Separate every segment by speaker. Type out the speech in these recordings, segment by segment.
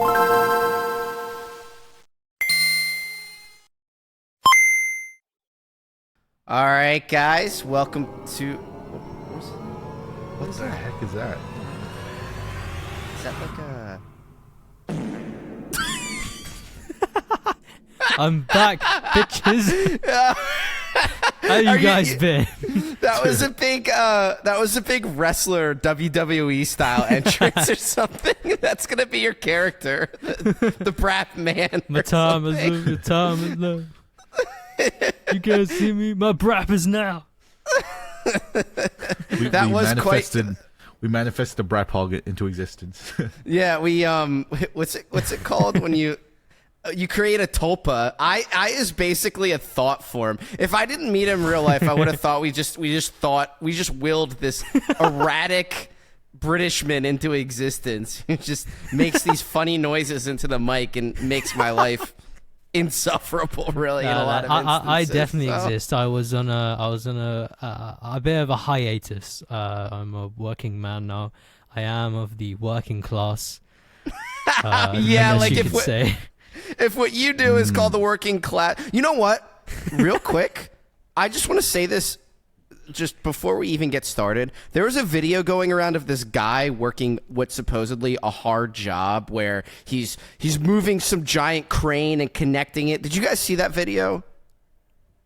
Speaker 1: All right, guys, welcome to.
Speaker 2: What the heck is that?
Speaker 1: Is that like a?
Speaker 3: I'm back, bitches. How you guys been?
Speaker 1: That was a big wrestler WWE style entrance or something. That's gonna be your character, the Brat Man.
Speaker 3: My time is love. Your time is love. You can't see me. My brap is now.
Speaker 2: We manifested the Brat Hog into existence.
Speaker 1: Yeah, we what's it called when you create a tulpa? I is basically a thought form. If I didn't meet him in real life, I would have thought we just willed this erratic Britishman into existence. Who just makes these funny noises into the mic and makes my life insufferable, really. In a lot of instances.
Speaker 3: I definitely exist. I was on a bit of a hiatus. I'm a working man now. I am of the working class.
Speaker 1: Yeah, like if what you do is called the working class, you know what? Real quick, I just want to say this. Just before we even get started, there was a video going around of this guy working what's supposedly a hard job where he's moving some giant crane and connecting it. Did you guys see that video?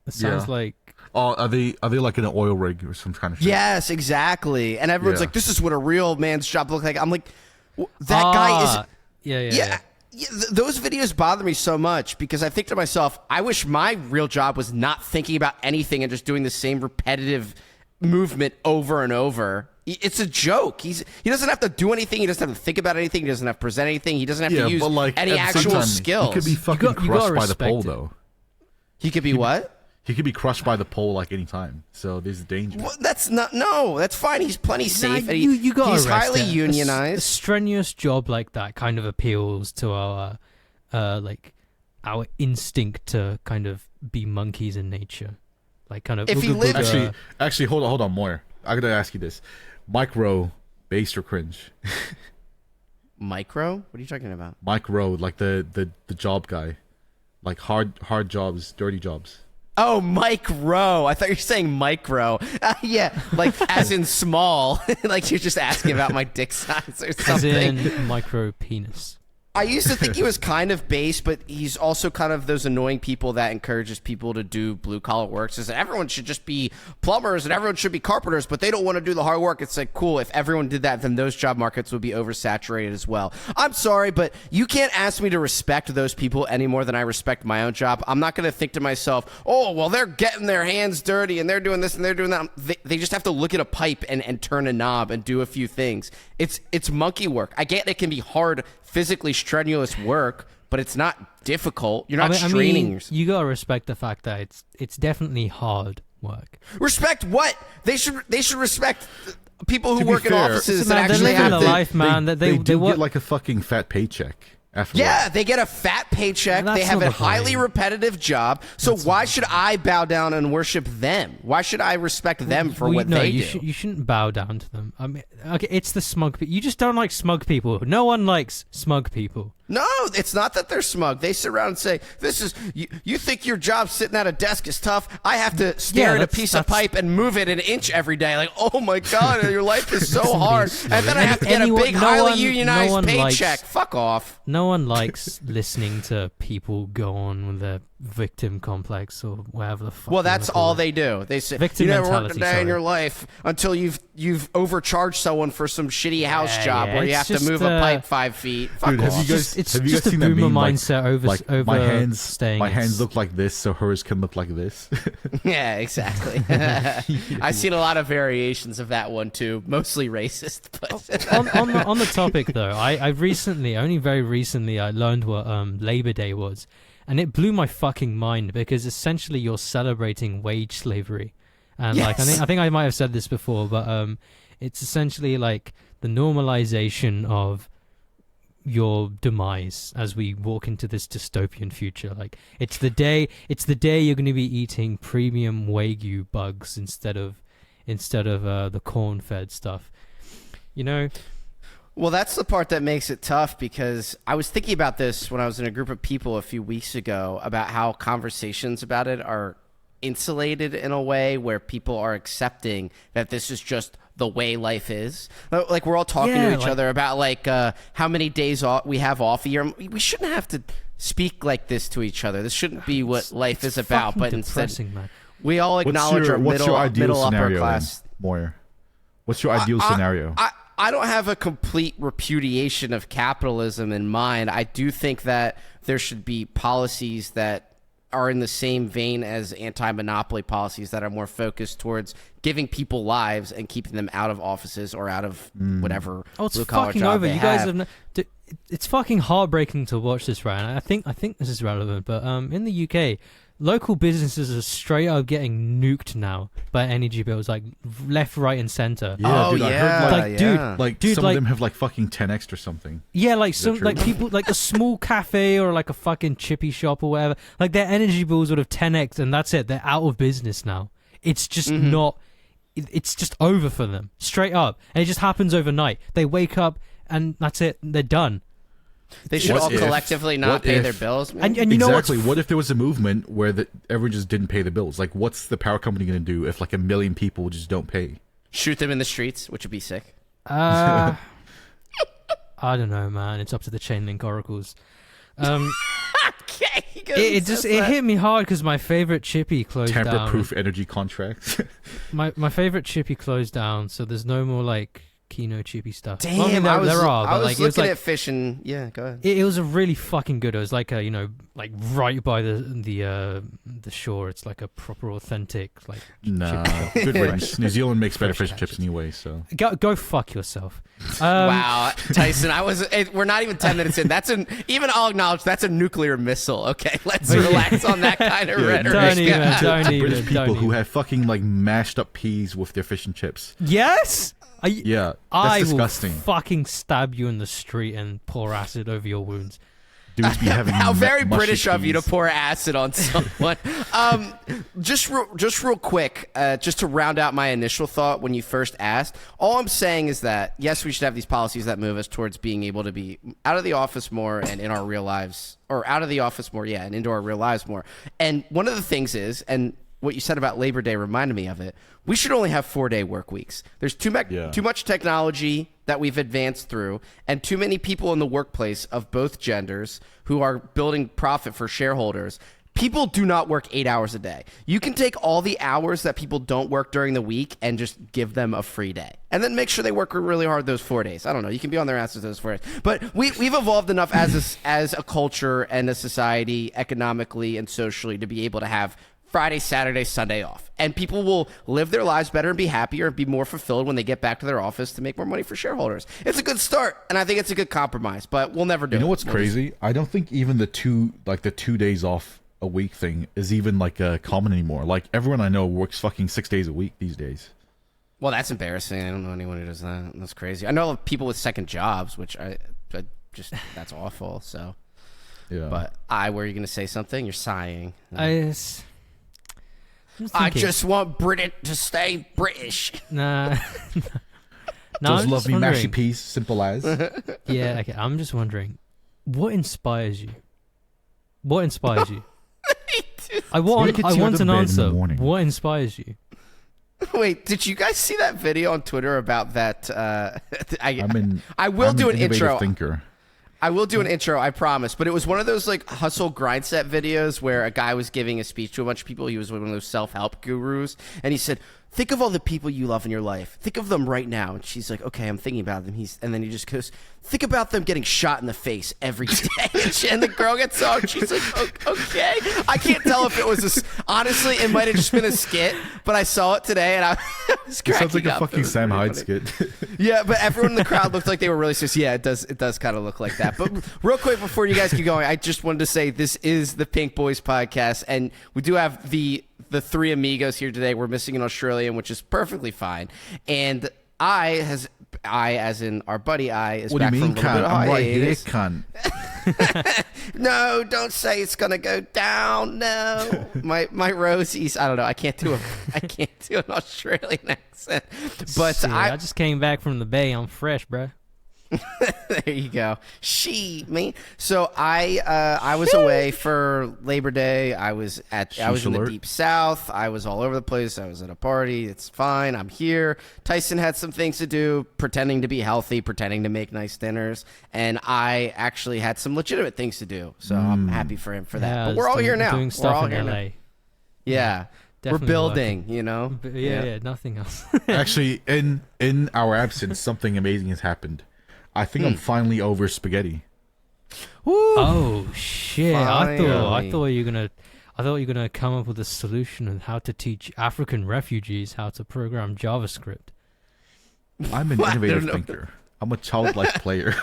Speaker 3: It sounds like...
Speaker 2: Oh, are they like in an oil rig or some kind of shit?
Speaker 1: Yes, exactly. And everyone's like, this is what a real man's job looks like. I'm like, that guy is... Yeah. Those videos bother me so much because I think to myself, I wish my real job was not thinking about anything and just doing the same repetitive movement over and over. It's a joke. He doesn't have to do anything. He doesn't have to think about anything. He doesn't have to present anything. He doesn't have to use any actual skills.
Speaker 2: He could be fucking crushed by the pole, though.
Speaker 1: He could be what?
Speaker 2: He could be crushed by the pole like any time. So there's danger.
Speaker 1: Well, that's fine. He's plenty safe. And
Speaker 3: you got
Speaker 1: he's
Speaker 3: arrested.
Speaker 1: highly unionized.
Speaker 3: A strenuous job like that kind of appeals to our instinct to kind of be monkeys in nature. Like kind of.
Speaker 1: If he lived,
Speaker 2: actually, hold on, Moyer. I gotta ask you this: micro, based or cringe?
Speaker 1: Micro? What are you talking about?
Speaker 2: Micro, like the job guy, like hard jobs, dirty jobs.
Speaker 1: Oh, Mike Rowe. I thought you were saying micro. Yeah, like as in small. Like you're just asking about my dick size or something.
Speaker 3: As in micro penis.
Speaker 1: I used to think he was kind of base, but he's also kind of those annoying people that encourages people to do blue-collar work. Says everyone should just be plumbers and everyone should be carpenters, but they don't want to do the hard work. It's like, cool, if everyone did that, then those job markets would be oversaturated as well. I'm sorry, but you can't ask me to respect those people any more than I respect my own job. I'm not going to think to myself, oh, well, they're getting their hands dirty and they're doing this and they're doing that. They just have to look at a pipe and turn a knob and do a few things. It's monkey work. I get it can be hard, physically strenuous work, but it's not difficult. You're not straining yourself.
Speaker 3: You gotta respect the fact that it's definitely hard work.
Speaker 1: Respect what? They should respect people who work in offices that
Speaker 3: they're
Speaker 1: actually
Speaker 3: living
Speaker 1: have
Speaker 3: a life, man.
Speaker 2: They get like a fucking fat paycheck.
Speaker 1: Yeah, they get a fat paycheck. They have a highly repetitive job. So why should I bow down and worship them? Why should I respect them for what they do?
Speaker 3: You shouldn't bow down to them. I mean, okay, it's the smug people. You just don't like smug people. No one likes smug people.
Speaker 1: No, it's not that they're smug. They sit around and say, "This is you think your job sitting at a desk is tough? I have to stare at a piece of pipe and move it an inch every day. Like, oh my god, your life is so hard, and then I have to get a big, highly unionized paycheck. Fuck off."
Speaker 3: No one likes listening to people go on with their victim complex or whatever the fuck.
Speaker 1: Well, that's all they do. They say
Speaker 3: victim
Speaker 1: you never
Speaker 3: mentality,
Speaker 1: worked a day in your life until you've overcharged someone for some shitty house job where you have to move a pipe 5 feet. Fuck off.
Speaker 3: It's just a boomer mindset over
Speaker 2: my hands
Speaker 3: staying.
Speaker 2: My hands look like this, so hers can look like this.
Speaker 1: Yeah, exactly. I've seen a lot of variations of that one too, mostly racist. But
Speaker 3: on the topic though, I very recently I learned what Labor Day was, and it blew my fucking mind because essentially you're celebrating wage slavery, and like I think I might have said this before, but it's essentially like the normalization of your demise as we walk into this dystopian future. Like it's the day you're going to be eating premium Wagyu bugs instead of the corn-fed stuff, you know.
Speaker 1: Well, that's the part that makes it tough, because I was thinking about this when I was in a group of people a few weeks ago about how conversations about it are insulated in a way where people are accepting that this is just the way life is. Like, we're all talking to each other about like how many days off we have off a year. We shouldn't have to speak like this to each other. This shouldn't be what life is about. But instead,
Speaker 3: man.
Speaker 1: we all acknowledge our middle upper class.
Speaker 2: Moyer, what's your ideal scenario?
Speaker 1: I don't have a complete repudiation of capitalism in mind. I do think that there should be policies that are in the same vein as anti-monopoly policies that are more focused towards giving people lives and keeping them out of offices or out of whatever
Speaker 3: it's
Speaker 1: blue-collar
Speaker 3: fucking
Speaker 1: job
Speaker 3: over.
Speaker 1: they
Speaker 3: You guys have it's fucking heartbreaking to watch this, right? And I think this is relevant, but in the UK, local businesses are straight up getting nuked now by energy bills, like left, right, and center.
Speaker 2: Yeah, dude, I heard
Speaker 3: dude,
Speaker 2: some of them have like fucking 10x or something.
Speaker 3: Yeah, like some like people like a small cafe or like a fucking chippy shop or whatever. Like their energy bills would have 10x, and that's it. They're out of business now. It's just not. It's just over for them, straight up, and it just happens overnight. They wake up and that's it. They're done.
Speaker 1: They should all collectively not pay their bills.
Speaker 3: And you know
Speaker 2: exactly. What if there was a movement where everyone just didn't pay the bills? Like, what's the power company going to do if like 1 million people just don't pay?
Speaker 1: Shoot them in the streets, which would be sick.
Speaker 3: I don't know, man. It's up to the chain link oracles.
Speaker 1: Okay,
Speaker 3: it hit me hard because my favorite chippy closed down.
Speaker 2: Tamper-proof energy contracts.
Speaker 3: my favorite chippy closed down, so there's no more like Kino chippy stuff.
Speaker 1: Damn,
Speaker 3: well, I mean,
Speaker 1: I was
Speaker 3: like,
Speaker 1: looking at fish and yeah, go ahead.
Speaker 3: It was a really fucking good. It was like a, like right by the shore. It's like a proper authentic like.
Speaker 2: Nah, good riddance. New Zealand makes better fish and chips anyway, so
Speaker 3: go fuck yourself.
Speaker 1: Wow, Tyson, we're not even 10 minutes in. I'll acknowledge that's a nuclear missile. Okay, let's relax on that kind of rhetoric.
Speaker 3: Don't even.
Speaker 2: British people who have fucking like mashed up peas with their fish and chips.
Speaker 3: Yes.
Speaker 2: That's disgusting.
Speaker 3: Will fucking stab you in the street and pour acid over your wounds.
Speaker 2: Dudes be having
Speaker 1: how very British
Speaker 2: peas.
Speaker 1: of you to pour acid on someone. Just real quick, just to round out my initial thought when you first asked, all I'm saying is that yes, we should have these policies that move us towards being able to be out of the office more and in our real lives, or out of the office more, and into our real lives more. And one of the things is, and what you said about Labor Day reminded me of it, we should only have 4-day work weeks. There's too much technology that we've advanced through, and too many people in the workplace of both genders who are building profit for shareholders. People do not work 8 hours a day. You can take all the hours that people don't work during the week and just give them a free day. And then make sure they work really hard those 4 days. I don't know. You can be on their asses those 4 days. But we've evolved enough as a culture and a society, economically and socially, to be able to have Friday, Saturday, Sunday off. And people will live their lives better and be happier and be more fulfilled when they get back to their office to make more money for shareholders. It's a good start, and I think it's a good compromise, but we'll never do it.
Speaker 2: You know what's crazy? I don't think even the 2 days off a week thing is even like common anymore. Like, everyone I know works fucking 6 days a week these days.
Speaker 1: Well, that's embarrassing. I don't know anyone who does that. That's crazy. I know of people with second jobs, which I just that's awful. So,
Speaker 2: yeah.
Speaker 1: But were you going to say something? You're sighing. I just want Britain to stay British.
Speaker 3: Nah.
Speaker 2: Just love me mashy peas, simple as.
Speaker 3: Yeah, okay. I'm just wondering, what inspires you? What inspires you? I want an answer. What inspires you?
Speaker 1: Wait, did you guys see that video on Twitter about that? I will
Speaker 2: I'm
Speaker 1: do
Speaker 2: an
Speaker 1: an intro.
Speaker 2: Thinker.
Speaker 1: I will do an intro, I promise. But it was one of those like hustle grind set videos where a guy was giving a speech to a bunch of people. He was one of those self-help gurus. And he said, think of all the people you love in your life. Think of them right now. And she's like, okay, I'm thinking about them. And then he just goes, think about them getting shot in the face every day. And the girl gets on. She's like, okay. I can't tell if it was honestly, it might have just been a skit, but I saw it today and I was cracking
Speaker 2: up. It sounds like a fucking Sam Hyde skit.
Speaker 1: Yeah, but everyone in the crowd looked like they were really serious. Yeah, it does kind of look like that. But real quick before you guys keep going, I just wanted to say this is the Pink Boys podcast, and we do have the 3 amigos here today. We're missing an Australian, which is perfectly fine. And I, as in our buddy is
Speaker 2: what
Speaker 1: back
Speaker 2: do you mean,
Speaker 1: from a little bit of
Speaker 2: I'm right here,
Speaker 1: hiatus.
Speaker 2: cunt.
Speaker 1: No, don't say it's gonna go down. No, my Rosies. I don't know. I can't do an Australian accent. But
Speaker 3: I just came back from the bay. I'm fresh, bro.
Speaker 1: There you go. Me. So I was away for Labor Day. I was in the deep south. I was all over the place. I was at a party. It's fine. I'm here. Tyson had some things to do, pretending to be healthy, pretending to make nice dinners, and I actually had some legitimate things to do. So I'm happy for him for that.
Speaker 3: Yeah,
Speaker 1: but we're all here now.
Speaker 3: Doing stuff
Speaker 1: we're all
Speaker 3: in
Speaker 1: here
Speaker 3: LA.
Speaker 1: now. Yeah. We're
Speaker 3: Definitely
Speaker 1: building,
Speaker 3: working.
Speaker 1: you know?
Speaker 3: Yeah, nothing else.
Speaker 2: Actually, in our absence, something amazing has happened. I think I'm finally over spaghetti.
Speaker 1: Woo!
Speaker 3: Oh shit!
Speaker 1: Finally.
Speaker 3: I thought you were gonna come up with a solution on how to teach African refugees how to program JavaScript.
Speaker 2: I'm an innovative thinker. I'm a childlike player.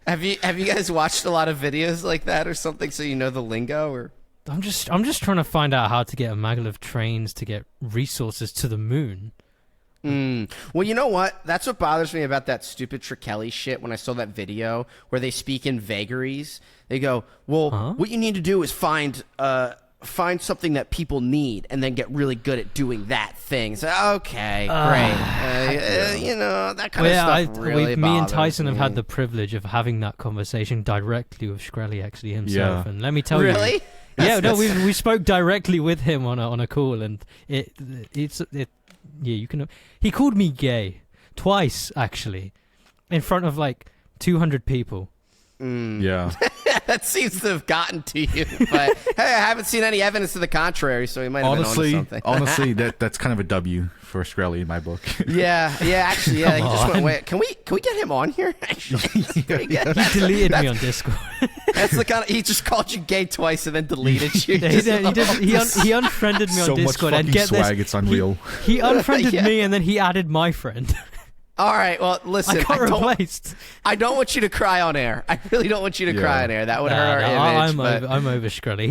Speaker 1: Have you guys watched a lot of videos like that or something so you know the lingo or?
Speaker 3: I'm just trying to find out how to get a maglev trains to get resources to the moon.
Speaker 1: Well, you know what? That's what bothers me about that stupid Trakeli shit. When I saw that video where they speak in vagaries, they go, "Well, what you need to do is find something that people need, and then get really good at doing that thing." So, okay, great. You know, that kind of stuff really
Speaker 3: me and
Speaker 1: bothers
Speaker 3: Tyson have had
Speaker 1: me.
Speaker 3: the privilege of having that conversation directly with Shkreli actually himself, and let me tell you,
Speaker 1: Really?
Speaker 3: we spoke directly with him on a call, and you can. He called me gay twice actually, in front of like 200 people.
Speaker 2: Yeah.
Speaker 1: That seems to have gotten to you, but hey, I haven't seen any evidence to the contrary, so he might have been onto something.
Speaker 2: Honestly, that's kind of a W for Shkreli in my book.
Speaker 1: Yeah, actually, yeah. He just went, wait, can we get him on here? Actually,
Speaker 3: He deleted me on Discord.
Speaker 1: That's the kind of, he just called you gay twice and then deleted you.
Speaker 3: He unfriended me
Speaker 2: So
Speaker 3: on
Speaker 2: much
Speaker 3: Discord and
Speaker 2: fucking
Speaker 3: get
Speaker 2: swag,
Speaker 3: this.
Speaker 2: it's unreal.
Speaker 3: He unfriended
Speaker 1: Yeah.
Speaker 3: me and then he added my friend.
Speaker 1: All right, well, listen,
Speaker 3: I got replaced.
Speaker 1: I don't want you to cry on air. I really don't want you to cry on air. That would hurt our image.
Speaker 3: I'm over Shkreli.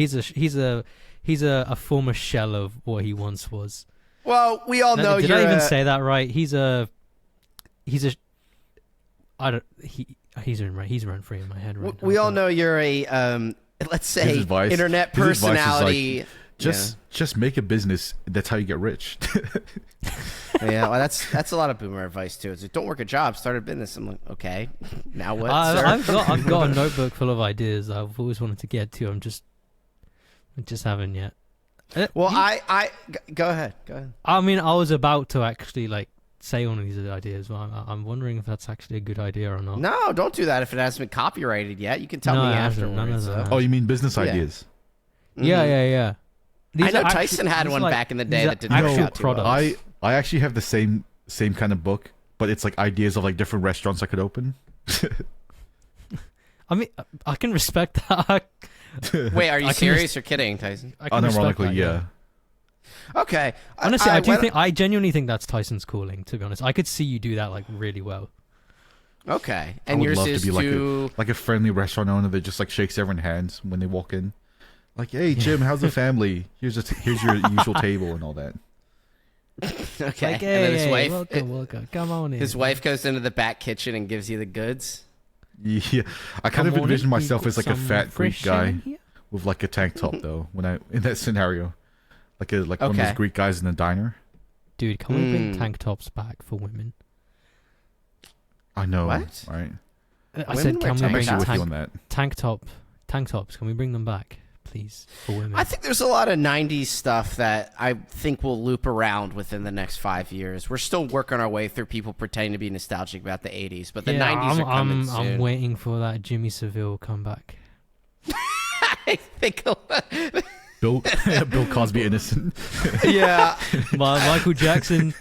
Speaker 3: He's a former shell of what he once was.
Speaker 1: Well, we all know
Speaker 3: Did
Speaker 1: you're
Speaker 3: I even say that right? He's rent free in my head right now.
Speaker 1: We all know you're a let's say internet personality.
Speaker 2: Just make a business. That's how you get rich.
Speaker 1: Yeah, well, that's a lot of boomer advice too. It's like, don't work a job, start a business. I'm like, okay, now what? Sir?
Speaker 3: I've got a notebook full of ideas I've always wanted to get to. I just haven't yet.
Speaker 1: Well, go ahead.
Speaker 3: I mean, I was about to actually like say one of these ideas, but I'm wondering if that's actually a good idea or not.
Speaker 1: No, don't do that if it hasn't been copyrighted yet. You can tell me afterwards.
Speaker 3: None of that.
Speaker 2: Oh, you mean business ideas?
Speaker 3: Yeah.
Speaker 1: I know Tyson had one back in the day that didn't work out too well.
Speaker 2: I actually have the same kind of book, but it's like ideas of like different restaurants I could open.
Speaker 3: I mean, I can respect that.
Speaker 1: Wait, are you serious or kidding, Tyson?
Speaker 2: Unironically, yeah.
Speaker 1: Okay.
Speaker 3: Honestly, I genuinely think that's Tyson's calling. To be honest, I could see you do that like really well.
Speaker 1: Okay,
Speaker 2: I
Speaker 1: and
Speaker 2: would
Speaker 1: yours
Speaker 2: love
Speaker 1: is
Speaker 2: to be like a friendly restaurant owner that just like shakes everyone's hands when they walk in. Like, hey Jim, how's the family? Here's your usual table and all that.
Speaker 1: Okay.
Speaker 3: Like,
Speaker 1: and then his wife,
Speaker 3: welcome. Come on in.
Speaker 1: his wife goes into the back kitchen and gives you the goods.
Speaker 2: Yeah, I kind of envision myself as like a fat Greek guy with like a tank top though. When in that scenario, like one of those Greek guys in the diner.
Speaker 3: Dude, can we bring tank tops back for women?
Speaker 2: I know,
Speaker 1: what?
Speaker 2: Right?
Speaker 3: I said, can we bring tank tops? Can we bring them back, please, for women?
Speaker 1: I think there's a lot of 90s stuff that I think will loop around within the next 5 years. We're still working our way through people pretending to be nostalgic about the 80s, but the 90s are coming soon.
Speaker 3: I'm waiting for that Jimmy Savile comeback.
Speaker 1: I think
Speaker 2: Bill Cosby innocent.
Speaker 1: Yeah.
Speaker 3: Michael Jackson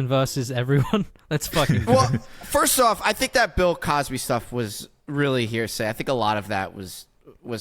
Speaker 3: versus everyone. Let's fucking go.
Speaker 1: Well, first off, I think that Bill Cosby stuff was really hearsay. I think a lot of that was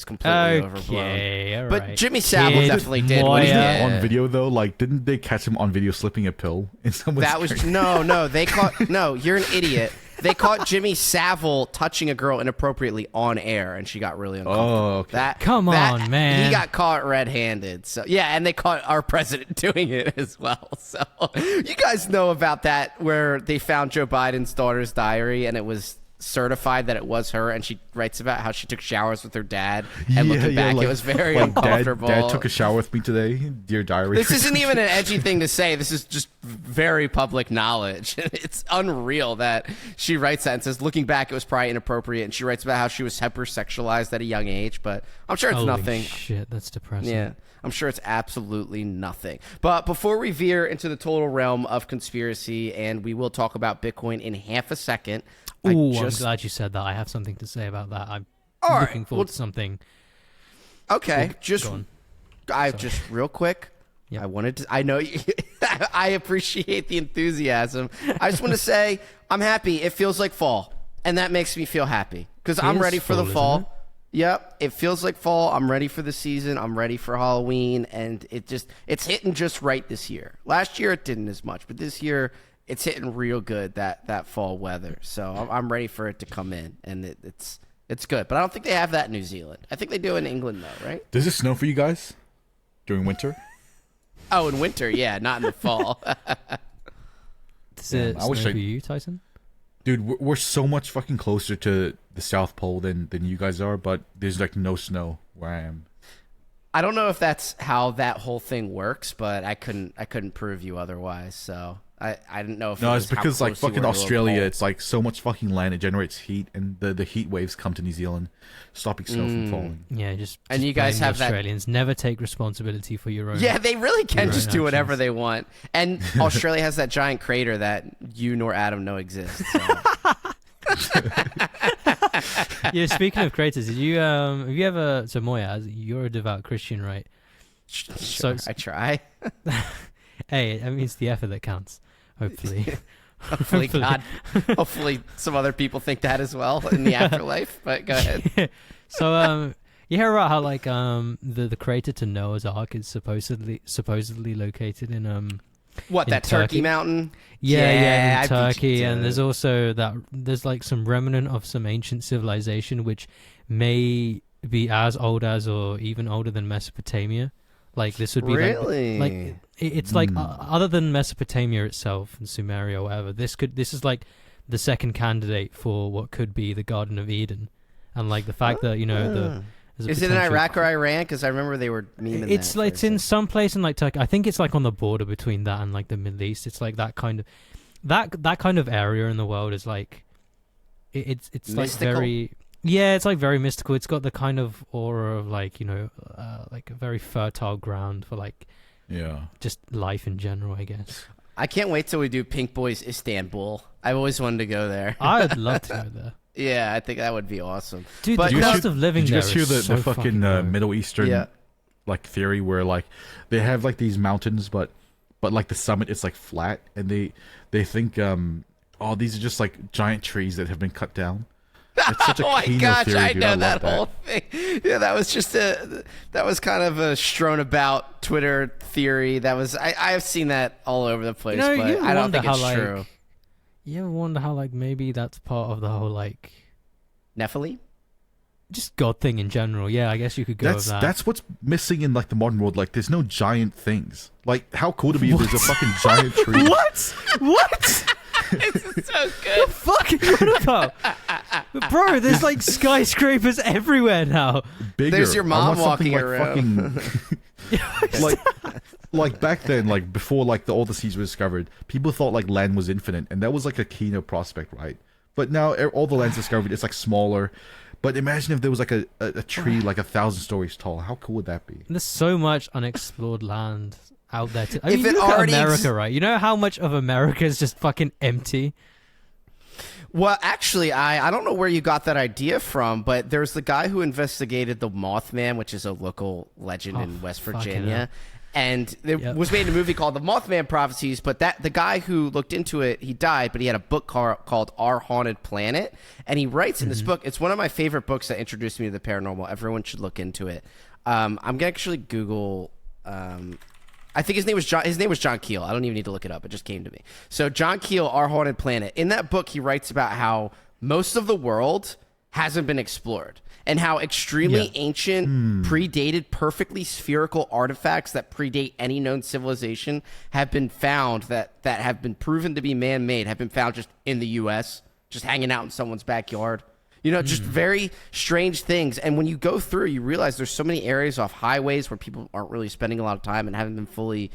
Speaker 1: completely overblown. But Jimmy Savile definitely did what he did.
Speaker 2: On video though, like didn't they catch him on video slipping a pill in someone's
Speaker 1: No, you're an idiot. They caught Jimmy Savile touching a girl inappropriately on air, and she got really uncomfortable.
Speaker 2: Oh, okay.
Speaker 3: Come on, man.
Speaker 1: He got caught red-handed. So yeah, and they caught our president doing it as well. So you guys know about that, where they found Joe Biden's daughter's diary, and it was certified that it was her, and she writes about how she took showers with her dad, and looking back, it was very uncomfortable.
Speaker 2: Dad took a shower with me today, dear diary.
Speaker 1: This isn't even an edgy thing to say. This is just very public knowledge. It's unreal that she writes that and says, looking back, it was probably inappropriate. And she writes about how she was hypersexualized at a young age, but I'm sure it's
Speaker 3: Holy
Speaker 1: nothing.
Speaker 3: Shit, that's depressing.
Speaker 1: Yeah, I'm sure it's absolutely nothing. But before we veer into the total realm of conspiracy, and we will talk about Bitcoin in half a second.
Speaker 3: Ooh, I'm glad you said that. I have something to say about that. I'm looking forward to something.
Speaker 1: Okay,
Speaker 3: well,
Speaker 1: just real quick.
Speaker 3: Yep.
Speaker 1: I know you, I appreciate the enthusiasm. I just want to say I'm happy. It feels like fall, and that makes me feel happy because I'm ready for the fall. Yep, it feels like fall. I'm ready for the season. I'm ready for Halloween, and it's hitting just right this year. Last year it didn't as much, but this year it's hitting real good, that fall weather. So I'm ready for it to come in, and it's good. But I don't think they have that in New Zealand. I think they do in England though, right?
Speaker 2: Does it snow for you guys during winter?
Speaker 1: Oh, in winter, yeah, not in the fall.
Speaker 3: Does it snow for you, Tyson?
Speaker 2: Dude, we're so much fucking closer to the South Pole than you guys are, but there's like no snow where I am.
Speaker 1: I don't know if that's how that whole thing works, but I couldn't prove you otherwise. So I didn't know if
Speaker 2: it's because like fucking Australia, it's like so much fucking land, it generates heat, and the heat waves come to New Zealand, stopping snow from falling.
Speaker 3: Yeah, just
Speaker 1: and you guys have
Speaker 3: Australians never take responsibility for your own.
Speaker 1: Yeah, they really can just do whatever they want. And Australia has that giant crater that you nor Adam know exists. So.
Speaker 3: Yeah, speaking of craters, have you ever, so Moya, you're a devout Christian, right?
Speaker 1: Sure, I try.
Speaker 3: Hey, I mean, it's the effort that counts. Hopefully.
Speaker 1: Hopefully some other people think that as well in the afterlife, but go ahead.
Speaker 3: So you hear about how like the crater to Noah's Ark is supposedly located in
Speaker 1: what, that Turkey mountain?
Speaker 3: Yeah, in Turkey, and there's also there's like some remnant of some ancient civilization which may be as old as or even older than Mesopotamia. Like this would be like it's like other than Mesopotamia itself and Sumeria or whatever, this is like the second candidate for what could be the Garden of Eden, and like the fact that
Speaker 1: is it in Iraq or Iran? Because I remember they were memeing
Speaker 3: it's like it's in some place in like Turkey. I think it's like on the border between that and like the Middle East. It's like that kind of that kind of area in the world is like it's
Speaker 1: mystical?
Speaker 3: Like very. Yeah, it's like very mystical. It's got the kind of aura of like, like a very fertile ground for like, just life in general, I guess.
Speaker 1: I can't wait till we do Pink Boys Istanbul. I've always wanted to go there.
Speaker 3: I'd love to go there.
Speaker 1: Yeah, I think that would be awesome.
Speaker 3: Dude, but the cost of living there is
Speaker 2: Did you guys hear the fucking Middle Eastern like theory where like they have like these mountains, but like the summit is like flat, and they think these are just like giant trees that have been cut down. It's such a
Speaker 1: oh my gosh,
Speaker 2: theory,
Speaker 1: I
Speaker 2: dude.
Speaker 1: know that whole thing. Yeah, that was kind of a strewn about Twitter theory. That was I've seen that all over the place, but I don't think it's true.
Speaker 3: You ever wonder how like maybe that's part of the whole like
Speaker 1: Nephilim?
Speaker 3: Just God thing in general. Yeah, I guess you could go with that.
Speaker 2: That's what's missing in like the modern world. Like there's no giant things. Like how cool to be if there's a fucking giant tree.
Speaker 3: What?
Speaker 1: This is so good.
Speaker 3: What the fuck are you on about? Bro, there's like skyscrapers everywhere now.
Speaker 2: Bigger.
Speaker 1: There's your mom walking around.
Speaker 2: Like back then, like before like all the seas were discovered, people thought like land was infinite, and that was like a keener prospect, right? But now all the land's discovered, it's like smaller. But imagine if there was like a tree like 1,000 stories tall. How cool would that be?
Speaker 3: There's so much unexplored land out there. I
Speaker 1: mean,
Speaker 3: you look at America, right? You know how much of America is just fucking empty?
Speaker 1: Well, actually, I don't know where you got that idea from, but there's the guy who investigated the Mothman, which is a local legend in West Virginia. And there was made a movie called The Mothman Prophecies, but the guy who looked into it, he died, but he had a book called Our Haunted Planet. And he writes in this book, it's one of my favorite books that introduced me to the paranormal. Everyone should look into it. I'm going to actually Google... I think his name was John Keel. I don't even need to look it up. It just came to me. So John Keel, Our Haunted Planet. In that book, he writes about how most of the world hasn't been explored and how extremely ancient, predated, perfectly spherical artifacts that predate any known civilization have been found that have been proven to be man-made, have been found just in the U.S., just hanging out in someone's backyard. Just very strange things. And when you go through, you realize there's so many areas off highways where people aren't really spending a lot of time and haven't been fully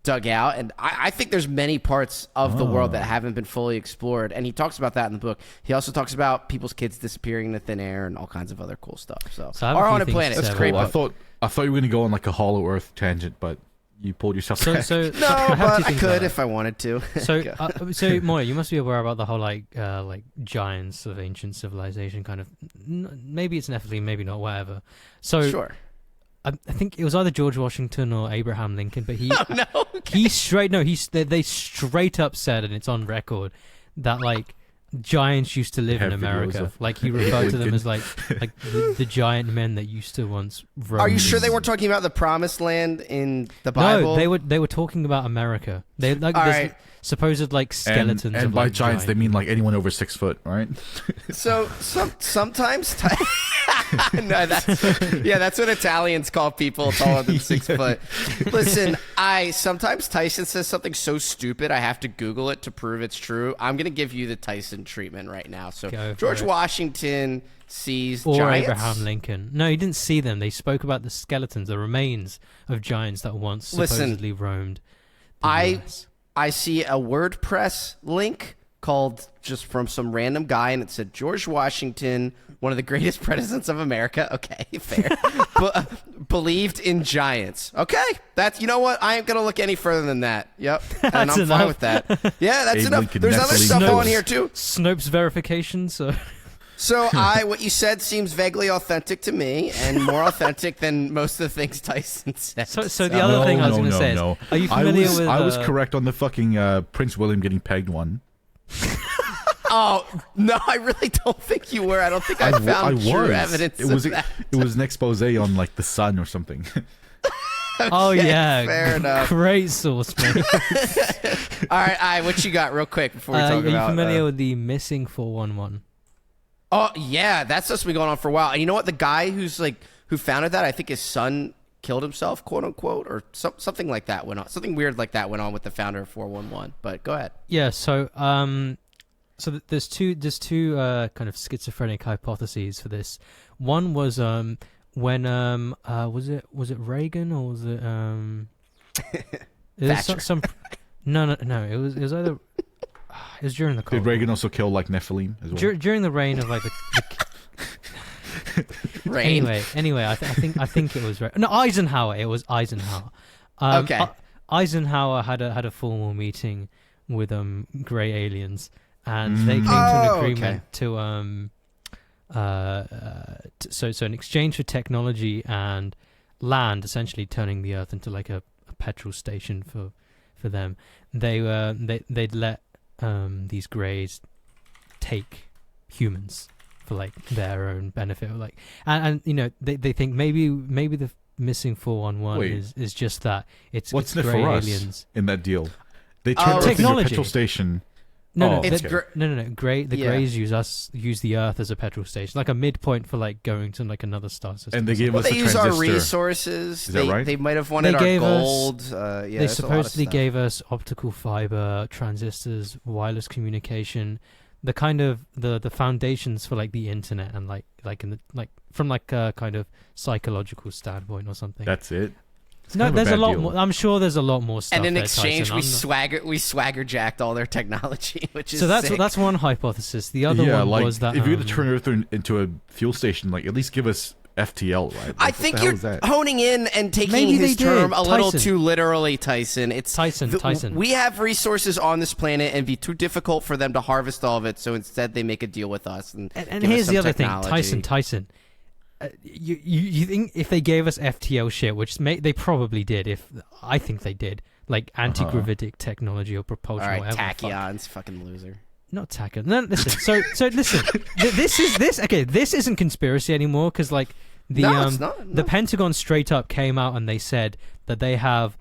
Speaker 1: dug out, and I think there's many parts of the world that haven't been fully explored, and he talks about that in the book. He also talks about people's kids disappearing into thin air and all kinds of other cool stuff. So Our Haunted Planet,
Speaker 2: that's
Speaker 1: great
Speaker 2: cool.
Speaker 1: book.
Speaker 2: I thought you were gonna go on like a Hollow Earth tangent, but you pulled yourself back.
Speaker 1: No, but I could if I wanted to.
Speaker 3: So Moya, you must be aware about the whole like giants of ancient civilization kind of. Maybe it's Nephilim, maybe not, whatever. So
Speaker 1: sure.
Speaker 3: I think it was either George Washington or Abraham Lincoln, but they straight up said, and it's on record, that like giants used to live in America. Like he referred to them as like the giant men that used to once roam.
Speaker 1: Are you sure they weren't talking about the Promised Land in the Bible?
Speaker 3: No, they were talking about America. They like there's supposed like skeletons.
Speaker 2: And
Speaker 3: of,
Speaker 2: by
Speaker 3: like,
Speaker 2: giants, they mean like anyone over 6 foot, right?
Speaker 1: So sometimes. No, that's what Italians call people taller than 6 foot. Listen, sometimes Tyson says something so stupid I have to Google it to prove it's true. I'm gonna give you the Tyson treatment right now. So George Washington sees giants.
Speaker 3: Abraham Lincoln. No, he didn't see them. They spoke about the skeletons, the remains of giants that once supposedly roamed the US.
Speaker 1: I see a WordPress link called just from some random guy, and it said George Washington, one of the greatest presidents of America. Okay, fair. Believed in giants. Okay, you know what? I ain't gonna look any further than that. Yep, and I'm fine with that. Yeah, that's enough. There's other stuff on here too.
Speaker 3: Snopes verification.
Speaker 1: So what you said seems vaguely authentic to me, and more authentic than most of the things Tyson said.
Speaker 3: So the other thing I was going to say is, are you familiar with?
Speaker 2: I was correct on the fucking Prince William getting pegged one.
Speaker 1: Oh no, I really don't think you were. I don't think I found true evidence.
Speaker 2: It was an expose on like the Sun or something.
Speaker 3: Oh yeah,
Speaker 1: fair enough.
Speaker 3: Great source, man.
Speaker 1: All right, what you got, real quick before we talk about?
Speaker 3: Are you familiar with the missing 411?
Speaker 1: Oh yeah, that's supposed to be going on for a while. And you know what? The guy who founded that, I think his son killed himself, quote unquote, or something like that went on. Something weird like that went on with the founder of 411. But go ahead.
Speaker 3: Yeah. So there's two kind of schizophrenic hypotheses for this. One was when was it Reagan or was it no it was either. It was during the Cold
Speaker 2: Did Reagan also kill like Nephilim as well?
Speaker 3: During the reign of like the Anyway, I think it was Eisenhower. It was Eisenhower.
Speaker 1: Okay.
Speaker 3: Eisenhower had a formal meeting with gray aliens, and they came to an agreement to so in exchange for technology and land, essentially turning the Earth into like a petrol station for them, they'd let these greys take humans for like their own benefit, like and you know they think maybe the missing 411 is just that it's gray aliens
Speaker 2: in that deal. They turn technology into a petrol station.
Speaker 3: No,
Speaker 1: it's
Speaker 3: Greys use the Earth as a petrol station, like a midpoint for like going to like another star system.
Speaker 2: And they gave us
Speaker 1: they use our resources.
Speaker 2: Is that right?
Speaker 1: They might have wanted our gold.
Speaker 3: They supposedly gave us optical fiber, transistors, wireless communication, the kind of the foundations for like the internet, and like from like a kind of psychological standpoint or something.
Speaker 2: That's it.
Speaker 3: No, there's a lot more. I'm sure there's a lot more stuff.
Speaker 1: And in exchange, we swagger jacked all their technology, which is
Speaker 3: that's one hypothesis. The other one was that
Speaker 2: if you're going to turn Earth into a fuel station, like at least give us FTL, right? Like,
Speaker 1: I think you're honing in and taking his term a little too literally, Tyson. It's
Speaker 3: Tyson.
Speaker 1: We have resources on this planet, and it'd be too difficult for them to harvest all of it. So instead, they make a deal with us. And
Speaker 3: here's the other thing, Tyson. You think if they gave us FTL shit, which they probably did, I think they did, like anti-gravitic technology or propulsion,
Speaker 1: all right,
Speaker 3: whatever.
Speaker 1: Tachyon's fucking loser.
Speaker 3: Not Tachyon. No, listen. So listen. This isn't conspiracy anymore, because like the Pentagon straight up came out and they said that they have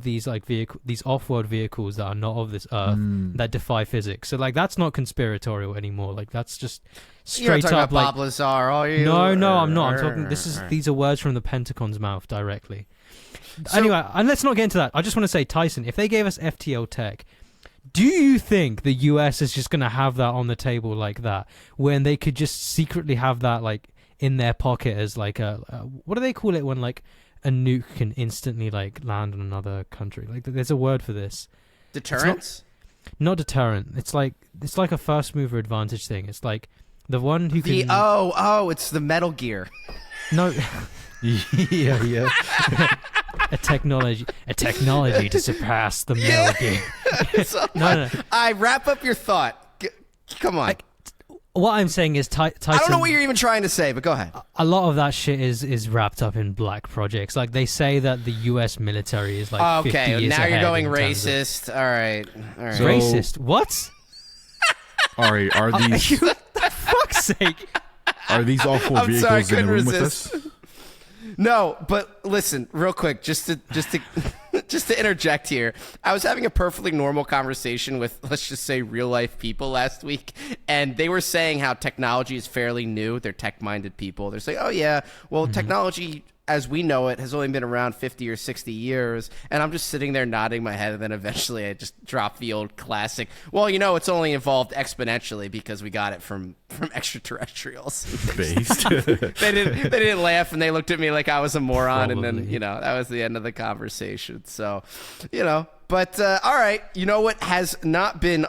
Speaker 3: these like these off-world vehicles that are not of this Earth that defy physics. So like that's not conspiratorial anymore. Like that's just straight up like
Speaker 1: Bob Lazar. Are you?
Speaker 3: No, I'm not. I'm talking. These are words from the Pentagon's mouth directly. Anyway, and let's not get into that. I just want to say, Tyson, if they gave us FTL tech, do you think the US is just going to have that on the table like that, when they could just secretly have that like in their pocket as like a what do they call it when like a nuke can instantly like land on another country. Like there's a word for this.
Speaker 1: Deterrence?
Speaker 3: Not deterrent. It's like a first mover advantage thing. It's like the one who can.
Speaker 1: It's the Metal Gear.
Speaker 3: No.
Speaker 2: yeah.
Speaker 3: a technology to surpass the Metal Gear.
Speaker 1: So
Speaker 3: No.
Speaker 1: I wrap up your thought. Come on.
Speaker 3: What I'm saying is Tyson.
Speaker 1: I don't know what you're even trying to say, but go ahead.
Speaker 3: A lot of that shit is wrapped up in black projects. Like they say that the U.S. military is like 50 years
Speaker 1: now you're
Speaker 3: ahead
Speaker 1: going
Speaker 3: in terms of-
Speaker 1: racist. All right.
Speaker 2: So-
Speaker 3: Racist? What?
Speaker 2: All right, are these
Speaker 3: Fuck's sake!
Speaker 2: are these all four
Speaker 1: I'm
Speaker 2: vehicles
Speaker 1: sorry, I
Speaker 2: in the
Speaker 1: couldn't
Speaker 2: room
Speaker 1: resist.
Speaker 2: with us?
Speaker 1: No, but listen, real quick, just to just to interject here. I was having a perfectly normal conversation with, let's just say, real life people last week, and they were saying how technology is fairly new. They're tech-minded people. They're saying, "Oh yeah, well, technology as we know it has only been around 50 or 60 years." And I'm just sitting there nodding my head, and then eventually I just drop the old classic, "Well, it's only evolved exponentially because we got it from extraterrestrials."
Speaker 2: Based.
Speaker 1: They didn't laugh, and they looked at me like I was a moron. And
Speaker 3: Probably.
Speaker 1: then that was the end of the conversation. So but all right, what has not been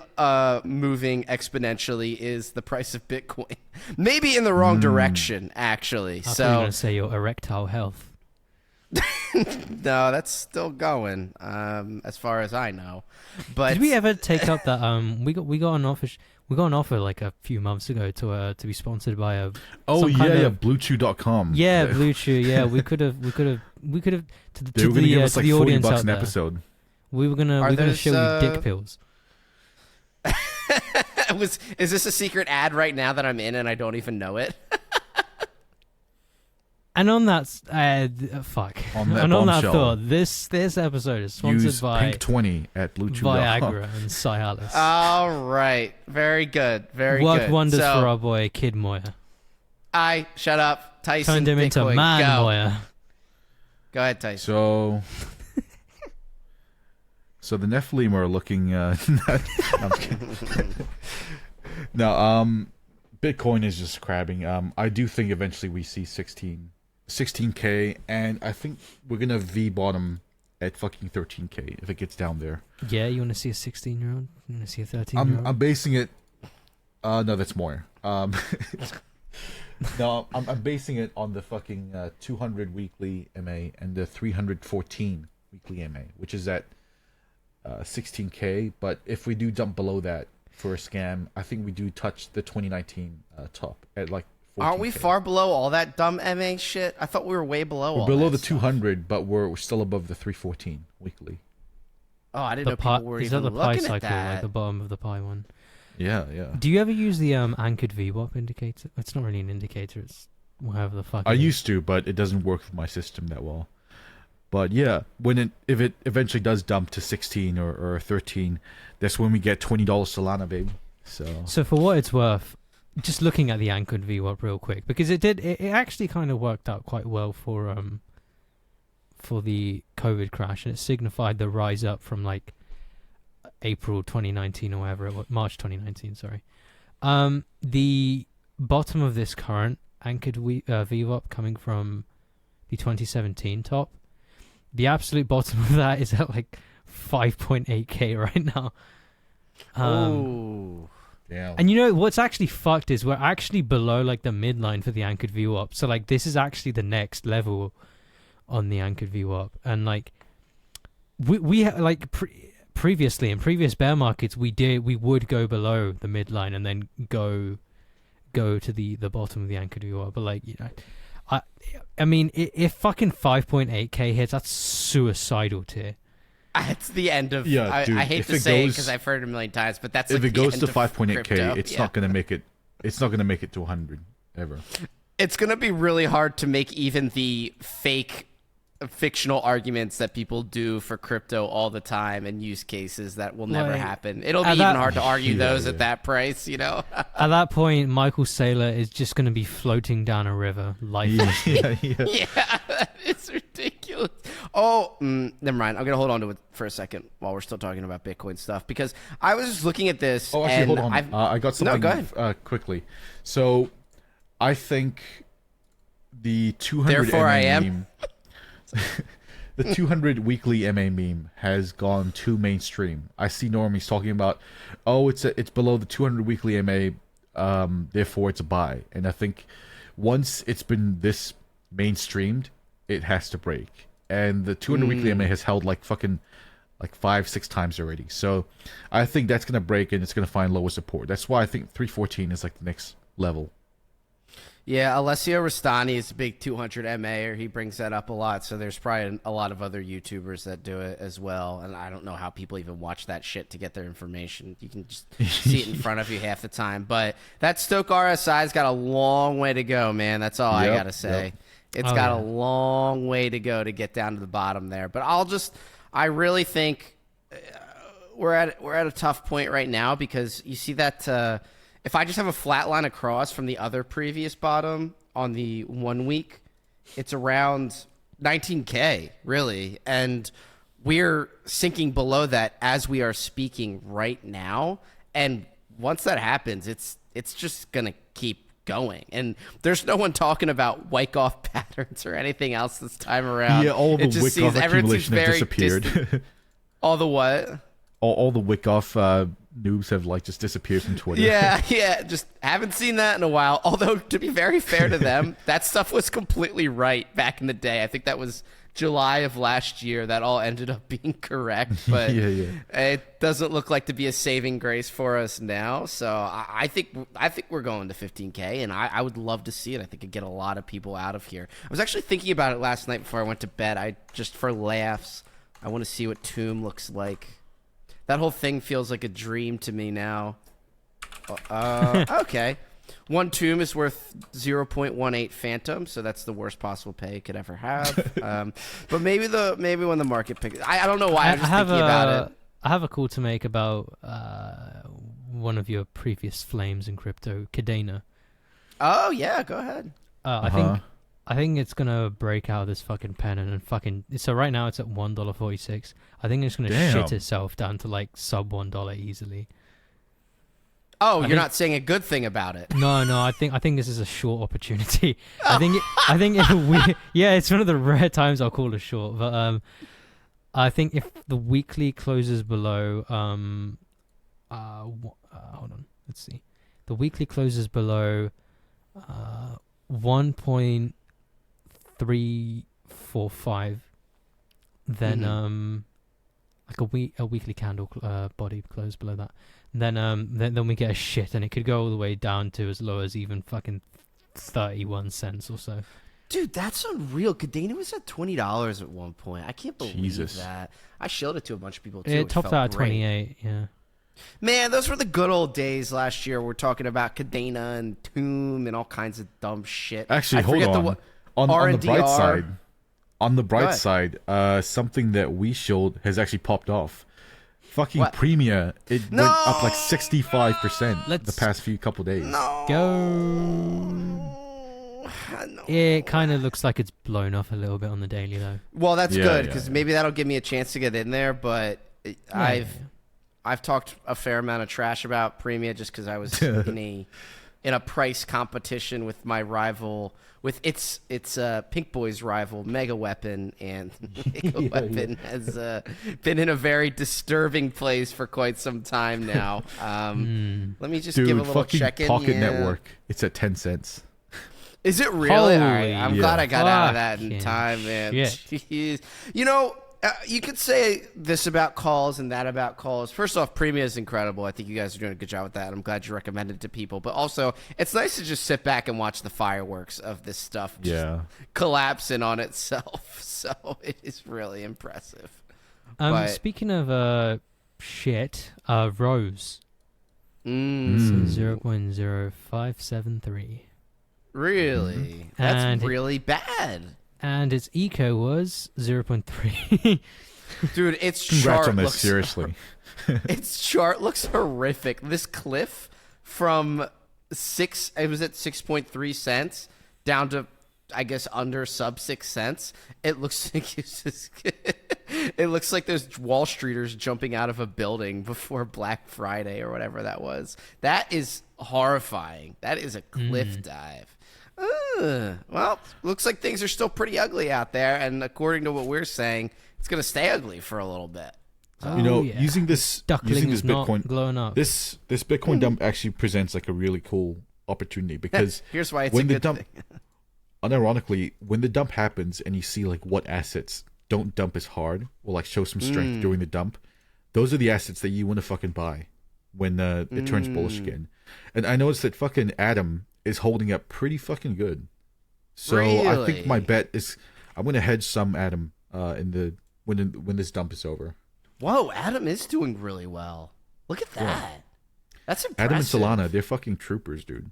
Speaker 1: moving exponentially is the price of Bitcoin. Maybe in the wrong direction, actually.
Speaker 3: I thought you were
Speaker 1: So
Speaker 3: gonna say your erectile health.
Speaker 1: no, that's still going, as far as I know. But
Speaker 3: Did we ever take up that? We got an offer like a few months ago to be sponsored by a.
Speaker 2: Oh
Speaker 3: some kind
Speaker 2: yeah,
Speaker 3: of-
Speaker 2: BlueChew.com.
Speaker 3: Yeah, Blue Chew. Yeah, we could have to
Speaker 2: They
Speaker 3: the,
Speaker 2: were gonna give us
Speaker 3: to
Speaker 2: like
Speaker 3: the
Speaker 2: $40
Speaker 3: audience out
Speaker 2: an
Speaker 3: there.
Speaker 2: episode.
Speaker 3: We were gonna
Speaker 1: those,
Speaker 3: show you dick pills.
Speaker 1: is this a secret ad right now that I'm in and I don't even know it?
Speaker 3: And on that, fuck.
Speaker 2: On that
Speaker 3: and on that
Speaker 2: bombshell.
Speaker 3: thought, this episode is sponsored
Speaker 2: Use
Speaker 3: by
Speaker 2: Pink20 at BlueChew.com.
Speaker 3: Viagra and Cialis.
Speaker 1: All right, very good, very
Speaker 3: Worked
Speaker 1: good.
Speaker 3: wonders
Speaker 1: So,
Speaker 3: for our boy Kid Moya.
Speaker 1: shut up, Tyson.
Speaker 3: Turned him into
Speaker 1: Bitcoin,
Speaker 3: Man
Speaker 1: go.
Speaker 3: Moya.
Speaker 1: Go ahead, Tyson.
Speaker 2: So the Nephilim are looking. No, I'm kidding. No, Bitcoin is just crabbing. I do think eventually we see 16K, and I think we're gonna V bottom at fucking 13K if it gets down there.
Speaker 3: Yeah, you want to see a 16-year-old? You want to see a 13-year-old?
Speaker 2: I'm basing it. No, that's more. No, I'm basing it on the fucking 200 weekly MA and the 314 weekly MA, which is at 16K. But if we do dump below that for a scam, I think we do touch the 2019 top at like 14K.
Speaker 1: Aren't we far below all that dumb MA shit? I thought we were way below
Speaker 2: We're
Speaker 1: all
Speaker 2: below
Speaker 1: that
Speaker 2: the
Speaker 1: stuff.
Speaker 2: 200, but we're still above the 314 weekly.
Speaker 1: Oh, I didn't
Speaker 3: the
Speaker 1: know
Speaker 3: pi-
Speaker 1: people were
Speaker 3: is
Speaker 1: even
Speaker 3: that the pi
Speaker 1: looking
Speaker 3: cycle,
Speaker 1: at that.
Speaker 3: like the bottom of the pi one?
Speaker 2: Yeah.
Speaker 3: Do you ever use the anchored VWAP indicator? It's not really an indicator. It's whatever the fuck.
Speaker 2: I
Speaker 3: it is.
Speaker 2: used to, but it doesn't work with my system that well. But yeah, if it eventually does dump to 16 or 13, that's when we get $20 Solana, babe.
Speaker 3: So for what it's worth, just looking at the anchored VWAP real quick, because it actually kind of worked out quite well for the COVID crash, and it signified the rise up from like April 2019 or whatever it was, March 2019, sorry. The bottom of this current anchored VWAP coming from the 2017 top, the absolute bottom of that is at like 5.8k right now.
Speaker 1: Oh.
Speaker 2: yeah.
Speaker 3: And what's actually fucked is we're actually below like the midline for the anchored VWAP. So like this is actually the next level on the anchored VWAP. And like we like previously in previous bear markets we would go below the midline and then go to the bottom of the anchored VWAP. But like I mean if fucking 5.8k hits, that's suicidal tier.
Speaker 1: It's the end of.
Speaker 2: Yeah, dude,
Speaker 1: I hate
Speaker 2: if
Speaker 1: to
Speaker 2: it
Speaker 1: say it
Speaker 2: goes-
Speaker 1: because I've heard it a million times, but that's
Speaker 2: If
Speaker 1: like
Speaker 2: it goes
Speaker 1: the
Speaker 2: to
Speaker 1: end of
Speaker 2: 5.8k,
Speaker 1: crypto.
Speaker 2: it's
Speaker 1: Yeah.
Speaker 2: not gonna make it. It's not gonna make it to 100 ever.
Speaker 1: It's gonna be really hard to make even the fake fictional arguments that people do for crypto all the time and use cases that will never
Speaker 3: Like,
Speaker 1: happen. It'll be
Speaker 3: at
Speaker 1: even
Speaker 3: that-
Speaker 1: hard to argue
Speaker 2: Yeah,
Speaker 1: those
Speaker 2: yeah.
Speaker 1: at that price,
Speaker 3: At that point, Michael Saylor is just going to be floating down a river, lifeless.
Speaker 2: Yeah.
Speaker 1: Yeah, it's ridiculous. Oh, never mind. I'm gonna hold on to it for a second while we're still talking about Bitcoin stuff because I was just looking at this.
Speaker 2: Oh, actually,
Speaker 1: and
Speaker 2: hold on. I got something.
Speaker 1: No, go ahead.
Speaker 2: Quickly. So, I think the 200
Speaker 1: Therefore I am.
Speaker 2: meme. The 200 weekly MA meme has gone too mainstream. I see normies talking about, oh, it's below the 200 weekly MA, therefore it's a buy. And I think once it's been this mainstreamed, it has to break. And the 200 weekly MA has held like 5-6 times already. So I think that's gonna break and it's gonna find lower support. That's why I think 314 is like the next level.
Speaker 1: Yeah, Alessio Rastani is a big 200 MA, he brings that up a lot. So there's probably a lot of other YouTubers that do it as well. And I don't know how people even watch that shit to get their information. You can just see it in front of you half the time. But that Stoke RSI's got a long way to go, man. That's all I got to say. Yep. It's got a long way to go to get down to the bottom there. But I really think we're at a tough point right now because you see that if I just have a flat line across from the other previous bottom on the 1 week, it's around 19K, really. And we're sinking below that as we are speaking right now. And once that happens, it's just going to keep going. And there's no one talking about wake-off patterns or anything else this time around.
Speaker 2: Yeah, all the wick-off accumulation have disappeared.
Speaker 1: All the what?
Speaker 2: All the wick-off noobs have like just disappeared from Twitter.
Speaker 1: Yeah, just haven't seen that in a while. Although, to be very fair to them, that stuff was completely right back in the day. I think that was July of last year. That all ended up being correct, but it doesn't look like to be a saving grace for us now. So I think we're going to 15K, and I would love to see it. I think it'd get a lot of people out of here. I was actually thinking about it last night before I went to bed. I just, for laughs, I want to see what Tomb looks like. That whole thing feels like a dream to me now. Okay. One Tomb is worth 0.18 Phantom, so that's the worst possible pay it could ever have. But maybe when the market picks, I don't know why. I'm just thinking about it.
Speaker 3: I have a call to make about one of your previous flames in crypto, Cadena.
Speaker 1: Oh yeah, go ahead.
Speaker 3: I think it's gonna break out of this fucking pennant and fucking. So right now it's at $1.46. I think it's gonna shit itself down to like sub $1 easily.
Speaker 1: Oh, you're not saying a good thing about it.
Speaker 3: No. I think this is a short opportunity. It's one of the rare times I'll call it short. But I think if the weekly closes below, hold on, let's see, the weekly closes below 1.345, then like a weekly candle body close below that. Then we get a shit, and it could go all the way down to as low as even fucking 31 cents or so.
Speaker 1: Dude, that's unreal. Cadena was at $20 at one point. I can't believe that. I showed it to a bunch of people too.
Speaker 3: It topped out at 28. Yeah.
Speaker 1: Man, those were the good old days last year. We're talking about Cadena and Tomb and all kinds of dumb shit.
Speaker 2: Actually, hold on. On the bright side, something that we showed has actually popped off. Fucking Premia, it went up like 65% the past couple days.
Speaker 3: It kind of looks like it's blown off a little bit on the daily though.
Speaker 1: Well, that's good because maybe that'll give me a chance to get in there. But I've talked a fair amount of trash about Premia just because I was in a price competition with my rival. With its Pink Boy's rival, Mega Weapon, and Mega Weapon has been in a very disturbing place for quite some time now. Let me just give a little check-in.
Speaker 2: Pocket Network, it's at 10 cents.
Speaker 1: Is it really? All right, I'm glad I got out of that in time, man. Jeez. You know, you could say this about calls and that about calls. First off, Premia is incredible. I think you guys are doing a good job with that. I'm glad you recommended it to people. But also, it's nice to just sit back and watch the fireworks of this stuff just collapsing on itself. So it is really impressive.
Speaker 3: Speaking of shit, Rose. 0.0573.
Speaker 1: Really? That's really bad.
Speaker 3: And its eco was 0.3.
Speaker 1: Dude, its
Speaker 2: Congrats
Speaker 1: chart
Speaker 2: on this,
Speaker 1: looks
Speaker 2: seriously.
Speaker 1: Its chart looks horrific. This cliff from it was at 6.3 cents down to, I guess, under sub 6 cents. It looks like it looks like there's Wall Streeters jumping out of a building before Black Friday or whatever that was. That is horrifying. That is a cliff dive. Well, looks like things are still pretty ugly out there, and according to what we're saying, it's gonna stay ugly for a little bit.
Speaker 2: Using this
Speaker 3: not
Speaker 2: Bitcoin,
Speaker 3: glowing up.
Speaker 2: this Bitcoin dump actually presents like a really cool opportunity because
Speaker 1: here's why it's
Speaker 2: when
Speaker 1: a
Speaker 2: the
Speaker 1: good
Speaker 2: dump,
Speaker 1: thing.
Speaker 2: unironically, when the dump happens and you see like what assets don't dump as hard or like show some strength during the dump, those are the assets that you want to fucking buy when it turns bullish again. And I noticed that fucking Atom is holding up pretty fucking good. So I think my bet is I'm gonna hedge some Atom when this dump is over.
Speaker 1: Whoa, Atom is doing really well. Look at that. Yeah. That's impressive.
Speaker 2: Adam and Solana, they're fucking troopers, dude.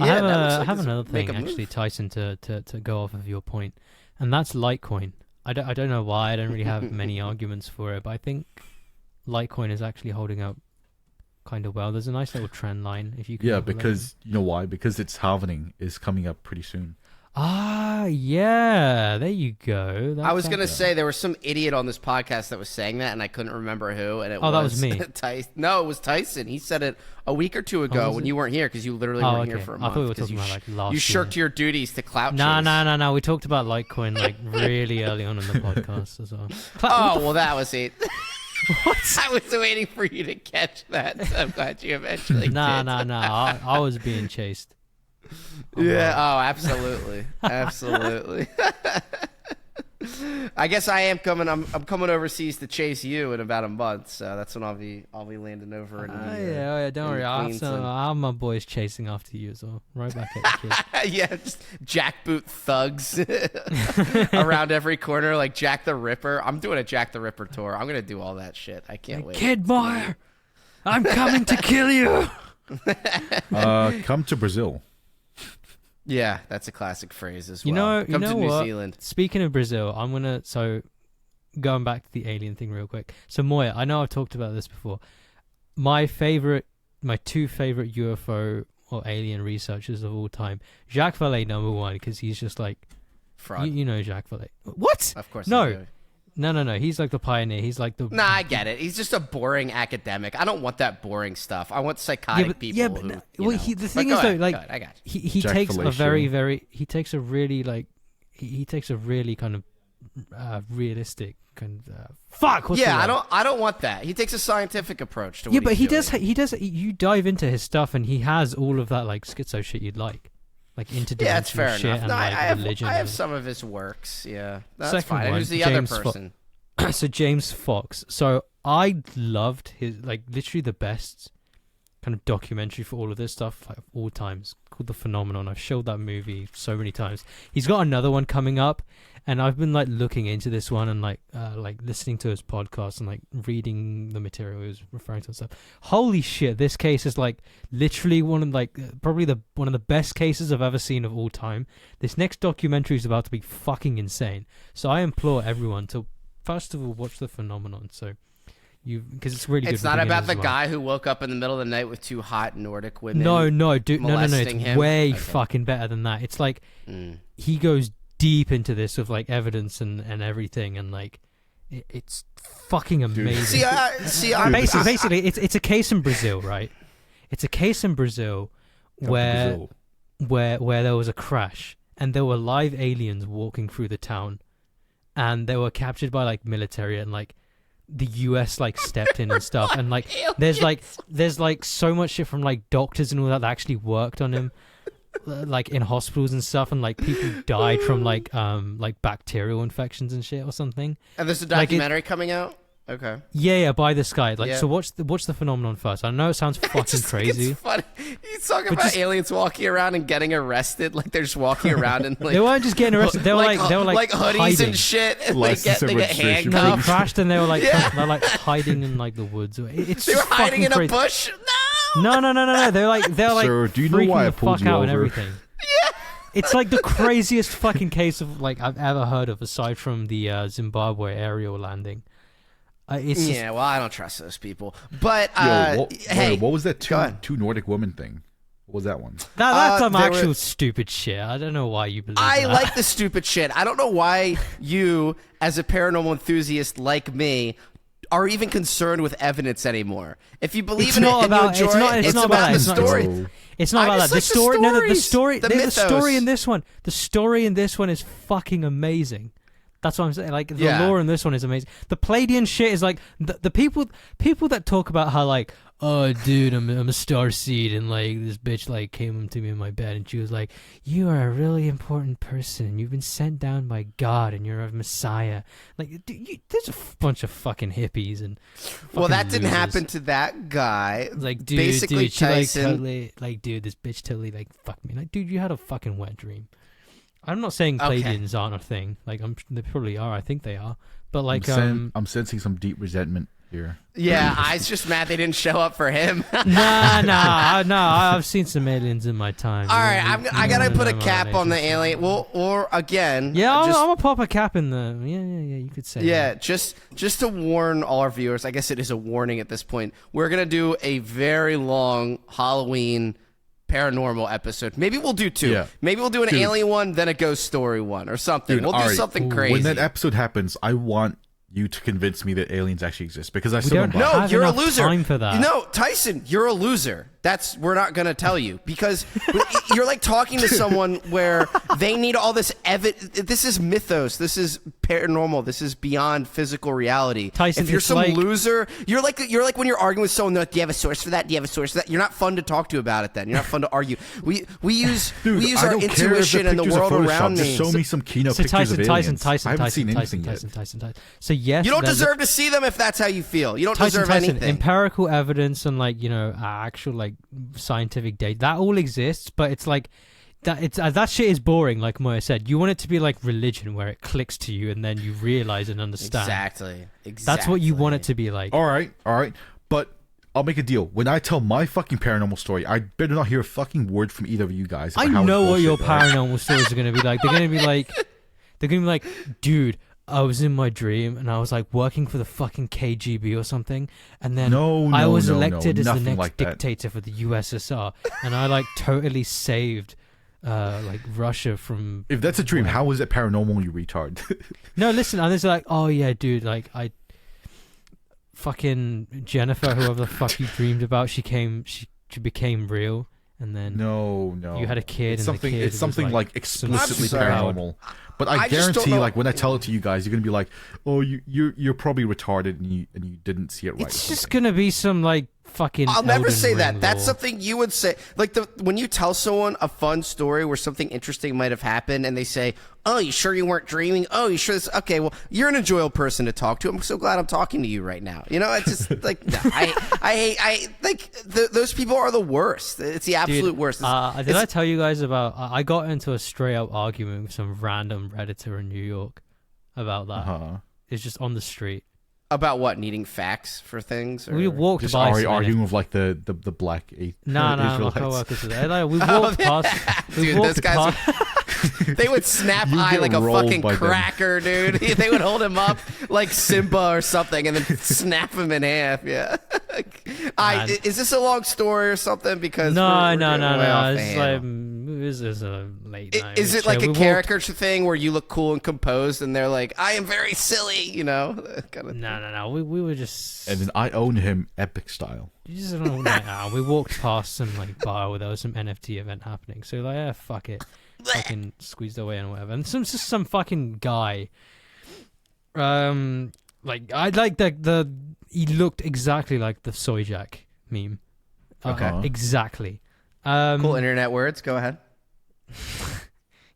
Speaker 3: I have another thing, actually, Tyson, to go off of your point, and that's Litecoin. I don't know why. I don't really have many arguments for it, but I think Litecoin is actually holding up kind of well. There's a nice little trend line. If you can.
Speaker 2: Yeah, because you know why? Because its halvening is coming up pretty soon.
Speaker 3: Ah, yeah. There you go.
Speaker 1: I was gonna say there was some idiot on this podcast that was saying that, and I couldn't remember who. And that
Speaker 3: was me.
Speaker 1: Tyson. No, it was Tyson. He said it a week or two ago when you weren't here because you literally weren't here for a month.
Speaker 3: I thought we were talking about like last.
Speaker 1: You shirked your duties to clout chase.
Speaker 3: No. We talked about Litecoin like really early on in the podcast as well.
Speaker 1: Well, that was it. What? I was waiting for you to catch that. So I'm glad you eventually did.
Speaker 3: No. I was being chased.
Speaker 1: Yeah. Oh, absolutely. Absolutely. I guess I am coming. I'm coming overseas to chase you in about a month. So that's when I'll be landing over in.
Speaker 3: Yeah. Don't worry. I have my boys chasing after you as well. Right back at you, kid.
Speaker 1: Yeah, just jackboot thugs around every corner, like Jack the Ripper. I'm doing a Jack the Ripper tour. I'm gonna do all that shit. I can't wait.
Speaker 3: Kid Meyer, I'm coming to kill you.
Speaker 2: Come to Brazil.
Speaker 1: Yeah, that's a classic phrase as well.
Speaker 3: You know
Speaker 1: to
Speaker 3: what?
Speaker 1: New Zealand.
Speaker 3: Speaking of Brazil, going back to the alien thing real quick. So Moya, I know I've talked about this before. My two favorite UFO or alien researchers of all time, Jacques Vallée, number one, because he's just like
Speaker 1: fraud.
Speaker 3: You know Jacques Vallée. What?
Speaker 1: Of course.
Speaker 3: No. No. He's like the pioneer. He's like the.
Speaker 1: Nah, I get it. He's just a boring academic. I don't want that boring stuff. I want psychotic people.
Speaker 3: Yeah, but the thing is though, like, I got you. He takes a he takes a really kind of realistic kind of fuck. What's
Speaker 1: I don't want that. He takes a scientific approach to.
Speaker 3: Yeah, but he does. You dive into his stuff, and he has all of that like schizo shit you'd like interdimensional
Speaker 1: that's fair
Speaker 3: shit
Speaker 1: enough.
Speaker 3: and
Speaker 1: no,
Speaker 3: like religion.
Speaker 1: I have some of his works. Yeah, that's
Speaker 3: Second
Speaker 1: fine.
Speaker 3: one,
Speaker 1: Who's the
Speaker 3: James
Speaker 1: other person?
Speaker 3: So James Fox. So I loved his literally the best kind of documentary for all of this stuff of all times, called The Phenomenon. I've showed that movie so many times. He's got another one coming up, and I've been looking into this one and listening to his podcast and reading the material he was referring to and stuff. Holy shit, this case is literally one of probably one of the best cases I've ever seen of all time. This next documentary is about to be fucking insane. So I implore everyone to first of all watch The Phenomenon. So because it's really good.
Speaker 1: It's not about the guy who woke up in the middle of the night with two hot Nordic women.
Speaker 3: No, dude, no. It's
Speaker 1: him.
Speaker 3: way fucking better than that. It's he goes deep into this with evidence and everything, and it's fucking amazing. Basically, it's a case in Brazil, right? It's a case in Brazil where there was a crash and there were live aliens walking through the town, and they were captured by military, and the US stepped in and stuff, and there's so much shit from doctors and all that actually worked on him, in hospitals and stuff, and people died from bacterial infections and shit or something.
Speaker 1: And there's a documentary coming out. Okay.
Speaker 3: Yeah, by this guy. So watch the Phenomenon first. I know it sounds fucking crazy.
Speaker 1: It's funny. He's talking about aliens walking around and getting arrested. They're just walking around and
Speaker 3: they weren't just getting arrested. They were
Speaker 1: like hoodies
Speaker 3: hiding.
Speaker 1: And shit. And they get handcuffed.
Speaker 3: No, they crashed and they were they're hiding in the woods. It's
Speaker 1: they were hiding in
Speaker 3: crazy.
Speaker 1: A bush.
Speaker 3: No. They're
Speaker 2: Sir, do you know why I pulled you over?
Speaker 3: And everything.
Speaker 1: Yeah.
Speaker 3: It's the craziest fucking case of I've ever heard of, aside from the Zimbabwe aerial landing.
Speaker 1: Well, I don't trust those people. But
Speaker 2: hey, what was that two Nordic women thing? What was that one?
Speaker 3: That's some actual stupid shit. I don't know why you believe that.
Speaker 1: I like the stupid shit. I don't know why you, as a paranormal enthusiast like me, are even concerned with evidence anymore. If you believe in it
Speaker 3: not
Speaker 1: and
Speaker 3: about-
Speaker 1: you
Speaker 3: it's
Speaker 1: enjoy
Speaker 3: not-
Speaker 1: it,
Speaker 3: it's not
Speaker 1: about
Speaker 3: about
Speaker 1: the
Speaker 3: that.
Speaker 1: story.
Speaker 3: It's not
Speaker 1: I
Speaker 3: about
Speaker 1: just
Speaker 3: that.
Speaker 1: like
Speaker 3: The story, no, the
Speaker 1: stories,
Speaker 3: story,
Speaker 1: the
Speaker 3: the story
Speaker 1: mythos.
Speaker 3: in this one, the story in this one is fucking amazing. That's what I'm saying. Like the
Speaker 1: Yeah.
Speaker 3: lore in this one is amazing. The Palladian shit is like the people that talk about how like, oh dude, I'm a star seed and like this bitch like came to me in my bed and she was like, you are a really important person and you've been sent down by God and you're a messiah. Like dude, there's a bunch of fucking hippies and
Speaker 1: Well,
Speaker 3: fucking
Speaker 1: that didn't
Speaker 3: losers.
Speaker 1: happen to that guy.
Speaker 3: Like dude,
Speaker 1: Basically,
Speaker 3: dude, she
Speaker 1: Tyson.
Speaker 3: like totally like dude, this bitch totally like fucked me. Like dude, you had a fucking wet dream. I'm not saying
Speaker 1: Okay.
Speaker 3: Palladians aren't a thing. Like they probably are. I think they are. But like
Speaker 2: I'm sensing some deep resentment here.
Speaker 1: Yeah, I was just mad they didn't show up for him.
Speaker 3: nah. I've seen some aliens in my time.
Speaker 1: All right, I gotta put a cap on the alien. Well, or again,
Speaker 3: Yeah, I'm
Speaker 1: just,
Speaker 3: gonna pop a cap in the. Yeah. You could say.
Speaker 1: yeah,
Speaker 3: that.
Speaker 1: just to warn all our viewers. I guess it is a warning at this point. We're gonna do a very long Halloween paranormal episode. Maybe we'll do two.
Speaker 2: Yeah.
Speaker 1: Maybe we'll do an alien one, then a ghost story one, or something.
Speaker 2: Dude,
Speaker 1: we'll do
Speaker 2: Ari,
Speaker 1: something crazy.
Speaker 2: When that episode happens, I want you to convince me that aliens actually exist because I
Speaker 3: We
Speaker 2: still
Speaker 3: don't
Speaker 2: don't buy it.
Speaker 1: No,
Speaker 3: have
Speaker 1: you're a
Speaker 3: enough
Speaker 1: loser.
Speaker 3: time for that.
Speaker 1: No, Tyson, you're a loser. We're not gonna tell you because you're like talking to someone where they need all this This is mythos. This is paranormal. This is beyond physical reality.
Speaker 3: Tyson,
Speaker 1: if you're
Speaker 3: it's
Speaker 1: some
Speaker 3: like-
Speaker 1: loser, you're like when you're arguing with someone. They're like, do you have a source for that? Do you have a source for that? You're not fun to talk to about it. Then you're not fun to argue. We use
Speaker 2: Dude,
Speaker 1: we use
Speaker 2: I
Speaker 1: our
Speaker 2: don't care if
Speaker 1: intuition and the
Speaker 2: pictures are
Speaker 1: world
Speaker 2: Photoshopped.
Speaker 1: around
Speaker 2: Just
Speaker 1: me.
Speaker 2: show me some keynote
Speaker 3: So
Speaker 2: pictures of aliens. I haven't seen anything yet.
Speaker 3: Tyson. So yes,
Speaker 1: You don't
Speaker 3: there's
Speaker 1: deserve to see them if that's how you feel. You don't
Speaker 3: Tyson,
Speaker 1: deserve anything.
Speaker 3: empirical evidence and like actual like scientific data that all exists, but it's like that shit is boring. Like Moya said, you want it to be like religion where it clicks to you and then you realize and understand.
Speaker 1: Exactly.
Speaker 3: That's what you want it to be like.
Speaker 2: All right, but I'll make a deal. When I tell my fucking paranormal story, I better not hear a fucking word from either of you guys.
Speaker 3: I
Speaker 2: about how
Speaker 3: know
Speaker 2: it's
Speaker 3: what your
Speaker 2: bullshit, all right?
Speaker 3: paranormal stories are gonna be like. They're gonna be like, dude, I was in my dream and I was like working for the fucking KGB or something, and then I was elected as the
Speaker 2: nothing
Speaker 3: next
Speaker 2: like that.
Speaker 3: dictator for the USSR, and I like totally saved like Russia from.
Speaker 2: If that's a dream, how is it paranormal, you retard?
Speaker 3: No, listen, and it's like, oh yeah, dude, like I fucking Jennifer, whoever the fuck you dreamed about, she became real, and then
Speaker 2: No.
Speaker 3: you had a kid,
Speaker 2: It's
Speaker 3: and
Speaker 2: something.
Speaker 3: the kid
Speaker 2: It's something
Speaker 3: was,
Speaker 2: like explicitly
Speaker 3: superpowered.
Speaker 2: paranormal. But I
Speaker 1: I just don't
Speaker 2: guarantee,
Speaker 1: know-
Speaker 2: like when I tell it to you guys, you're gonna be like, "Oh, you're probably retarded and you didn't see it right."
Speaker 3: It's
Speaker 2: or
Speaker 3: just
Speaker 2: something.
Speaker 3: gonna be some like fucking.
Speaker 1: I'll never
Speaker 3: Elden
Speaker 1: say
Speaker 3: Ring
Speaker 1: that. That's
Speaker 3: lore.
Speaker 1: something you would say. Like when you tell someone a fun story where something interesting might have happened, and they say, "Oh, you sure you weren't dreaming? Oh, you sure this?" Okay, well, you're an enjoyable person to talk to. I'm so glad I'm talking to you right now. It's just like no, I like those people are the worst. It's the absolute
Speaker 3: Dude,
Speaker 1: worst.
Speaker 3: did I tell you guys about? I got into a straight up argument with some random redditor in New York about that.
Speaker 2: Uh-huh.
Speaker 3: It's just on the street.
Speaker 1: About what, needing facts for things? Or?
Speaker 3: We walked
Speaker 2: Just
Speaker 3: by.
Speaker 2: arguing with like the black
Speaker 3: No, my
Speaker 2: Israelites.
Speaker 3: coworkers. We walked past. We
Speaker 1: Dude,
Speaker 3: walked
Speaker 1: those guys
Speaker 3: past.
Speaker 1: They would snap
Speaker 2: You
Speaker 1: eye
Speaker 2: get
Speaker 1: like a
Speaker 2: rolled
Speaker 1: fucking
Speaker 2: by them.
Speaker 1: cracker, dude. They would hold him up like Simba or something and then snap him in half. Yeah. Is this a long story or something? Because
Speaker 3: No.
Speaker 1: we're getting way off the
Speaker 3: It's
Speaker 1: handle.
Speaker 3: like this is a late night.
Speaker 1: Is it
Speaker 3: chill.
Speaker 1: like a
Speaker 3: We walked-
Speaker 1: caricature thing where you look cool and composed and they're like, I am very silly, kind of.
Speaker 3: No. We were just.
Speaker 2: And then I own him epic style.
Speaker 3: You just don't know. We walked past some like bar where there was some NFT event happening. So like, yeah, fuck it. Fucking squeezed away and whatever. And some fucking guy. Like I like the he looked exactly like the Soy Jack meme.
Speaker 1: Okay.
Speaker 3: Exactly.
Speaker 1: Cool internet words. Go ahead.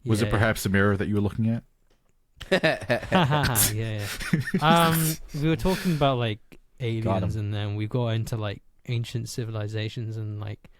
Speaker 2: Was it
Speaker 3: yeah.
Speaker 2: perhaps the mirror that you were looking at?
Speaker 3: yeah. We were talking about like aliens, and then we got into like ancient civilizations and like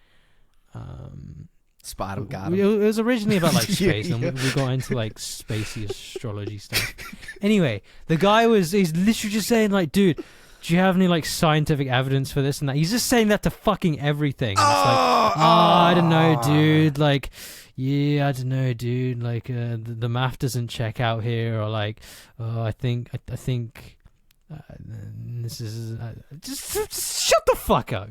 Speaker 1: Spot him, got
Speaker 3: it
Speaker 1: him.
Speaker 3: was originally about like space,
Speaker 2: Yeah.
Speaker 3: and we got into like spacey astrology stuff. Anyway, the guy he's literally just saying like, dude, do you have any like scientific evidence for this and that? He's just saying that to fucking everything. And it's like, I don't know, dude. Like, yeah, I don't know, dude. Like, the math doesn't check out here, or like, I think. This is just shut the fuck up,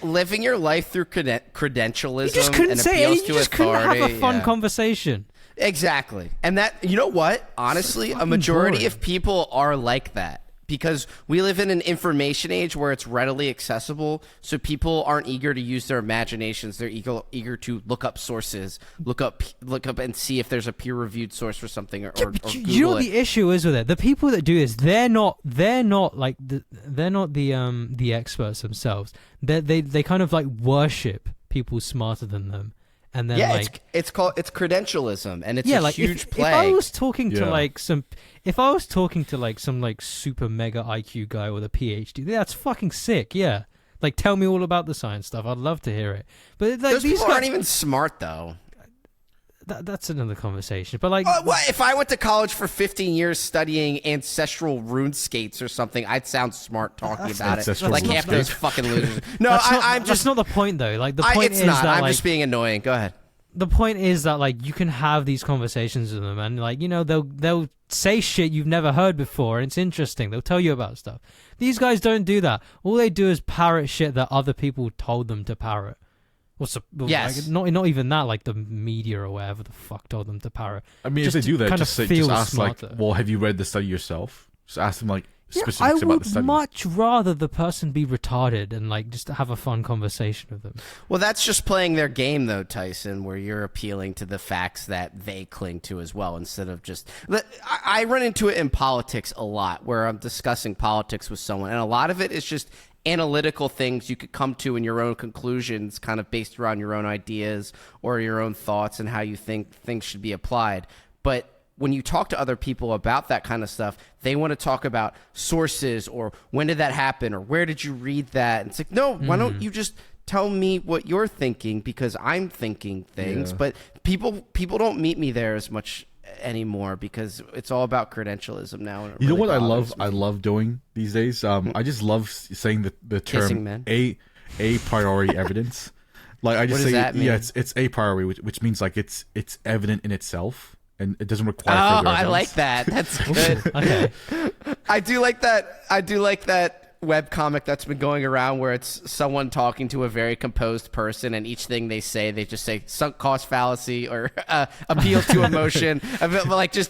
Speaker 1: Living your life through credentialism
Speaker 3: You just couldn't
Speaker 1: and
Speaker 3: say it.
Speaker 1: appeals
Speaker 3: You
Speaker 1: to
Speaker 3: just
Speaker 1: authority.
Speaker 3: couldn't have a fun
Speaker 1: yeah.
Speaker 3: conversation.
Speaker 1: Exactly. And that, you know what? Honestly, a
Speaker 3: fucking
Speaker 1: majority
Speaker 3: boring.
Speaker 1: of people are like that. because we live in an information age where it's readily accessible, so people aren't eager to use their imaginations. They're eager to look up sources, look up and see if there's a peer-reviewed source for something, or Google
Speaker 3: you know what the issue is with it? The people that do this, they're not like the experts themselves. They kind of like worship people smarter than them. And then
Speaker 1: it's credentialism, and it's
Speaker 3: a
Speaker 1: huge plague.
Speaker 3: If I was talking to like some like super mega IQ guy with a PhD, that's fucking sick. Yeah, like tell me all about the science stuff. I'd love to hear it. But like,
Speaker 1: those
Speaker 3: these
Speaker 1: people
Speaker 3: guys
Speaker 1: aren't even smart though.
Speaker 3: That's another conversation. But like,
Speaker 1: what if I went to college for 15 years studying ancestral rune skates or something? I'd sound smart talking about it. Like half those fucking losers. No,
Speaker 3: that's not the point though. Like the point is
Speaker 1: not.
Speaker 3: that
Speaker 1: I'm just being annoying. Go ahead.
Speaker 3: The point is that like you can have these conversations with them, and like they'll say shit you've never heard before, and it's interesting. They'll tell you about stuff. These guys don't do that. All they do is parrot shit that other people told them to parrot.
Speaker 1: Yes.
Speaker 3: Like, not even that, like the media or whatever the fuck told them to parrot.
Speaker 2: I mean, if they do that, just ask smarter. Like, well, have you read the study yourself? Just ask them like specifics about the study.
Speaker 3: I would much rather the person be retarded and like just have a fun conversation with them.
Speaker 1: Well, that's just playing their game though, Tyson, where you're appealing to the facts that they cling to as well, instead of just... I run into it in politics a lot, where I'm discussing politics with someone, and a lot of it is just analytical things you could come to in your own conclusions, kind of based around your own ideas or your own thoughts and how you think things should be applied. But when you talk to other people about that kind of stuff, they want to talk about sources, or when did that happen, or where did you read that? And it's like, no, why don't you just tell me what you're thinking, because I'm thinking things. Yeah. But people don't meet me there as much anymore, because it's all about credentialism now.
Speaker 2: You know what I love doing these days? I just love saying the term a priori evidence. Like I just say, yeah, it's a priori, which means like it's evident in itself, and it doesn't require further evidence.
Speaker 1: I like that. That's good.
Speaker 3: Okay.
Speaker 1: I do like that webcomic that's been going around, where it's someone talking to a very composed person, and each thing they just say sunk cost fallacy, or appeal to emotion.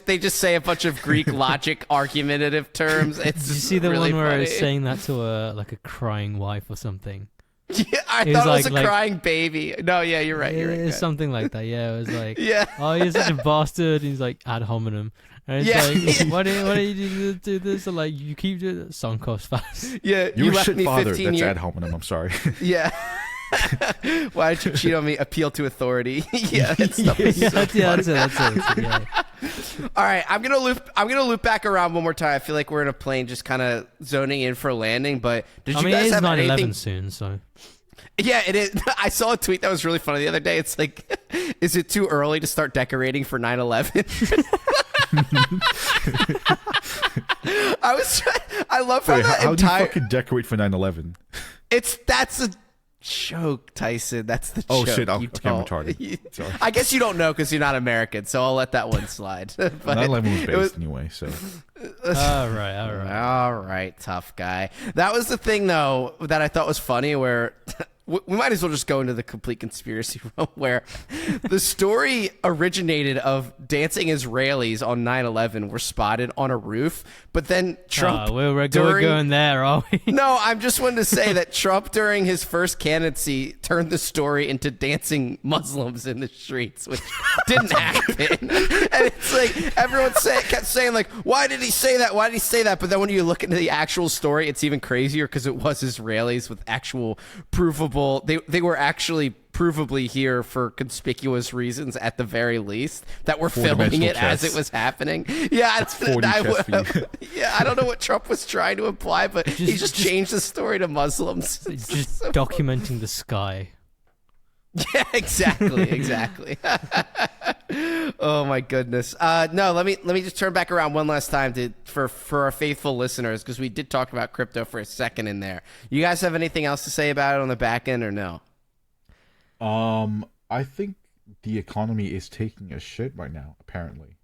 Speaker 1: They just say a bunch of Greek logic argumentative terms. It's
Speaker 3: Did you see the
Speaker 1: really
Speaker 3: one where
Speaker 1: funny.
Speaker 3: it's saying that to a crying wife or something?
Speaker 1: Yeah, I thought it was a crying baby. No, yeah, you're right.
Speaker 3: It's something like that. Yeah, it was like,
Speaker 1: yeah.
Speaker 3: Oh, you're such a bastard. And he's like, ad hominem. And it's like, why do you do this? And like, you keep doing it. Sunk cost fast.
Speaker 1: Yeah,
Speaker 2: you
Speaker 1: left
Speaker 2: shit
Speaker 1: me
Speaker 2: father.
Speaker 1: 15
Speaker 2: That's
Speaker 1: years.
Speaker 2: ad hominem. I'm sorry.
Speaker 1: Yeah. Why did you cheat on me? Appeal to authority. Yeah, that's
Speaker 3: that's it. Yeah.
Speaker 1: All right, I'm gonna loop back around one more time. I feel like we're in a plane, just kind of zoning in for a landing. But did you guys have anything?
Speaker 3: 9/11 soon, so.
Speaker 1: Yeah, it is. I saw a tweet that was really funny the other day. It's like, is it too early to start decorating for 9/11? I love how
Speaker 2: how do you fucking decorate for 9/11?
Speaker 1: That's a joke, Tyson. That's the joke.
Speaker 2: Oh shit! I'm retarded. Sorry.
Speaker 1: I guess you don't know because you're not American, so I'll let that one slide.
Speaker 2: 9/11 was based anyway, so.
Speaker 3: All right,
Speaker 1: tough guy. That was the thing, though, that I thought was funny, where we might as well just go into the complete conspiracy realm, where the story originated of dancing Israelis on 9/11 were spotted on a roof, but then Trump...
Speaker 3: we're going there, are we?
Speaker 1: No, I'm just wanting to say that Trump, during his first candidacy, turned the story into dancing Muslims in the streets, which didn't happen. And it's like, everyone kept saying, like, why did he say that? Why did he say that? But then when you look into the actual story, it's even crazier, because it was Israelis with actual provable... They were actually provably here for conspicuous reasons, at the very least, that were filming it as it was happening. Yeah, I don't know what Trump was trying to imply, but he just changed the story to Muslims.
Speaker 3: Just documenting the sky.
Speaker 1: Yeah, exactly. Oh my goodness. No, let me just turn back around one last time for our faithful listeners, because we did talk about crypto for a second in there. You guys have anything else to say about it on the back end, or no?
Speaker 2: I think the economy is taking a shit right now, apparently.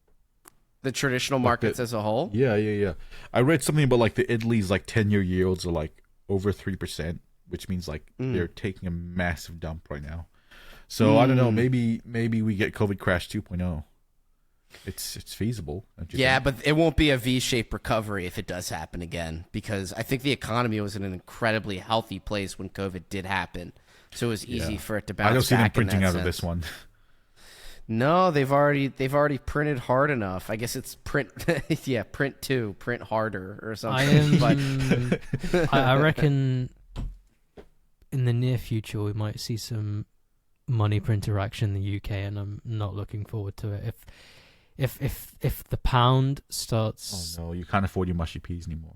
Speaker 1: The traditional markets as a whole?
Speaker 2: Yeah. I read something about like the Italy's like 10-year yields are like over 3%, which means like they're taking a massive dump right now. So I don't know, maybe we get COVID crash 2.0. it's feasible.
Speaker 1: Yeah, but it won't be a V-shaped recovery if it does happen again, because I think the economy was in an incredibly healthy place when COVID did happen, so it was easy for it to bounce back.
Speaker 2: I don't see them printing out
Speaker 1: sense.
Speaker 2: of this one.
Speaker 1: No, they've already printed hard enough. I guess it's print, yeah, print harder or something.
Speaker 3: I reckon in the near future we might see some money printer action in the UK, and I'm not looking forward to it. If the pound starts,
Speaker 2: oh no, you can't afford your mushy peas anymore.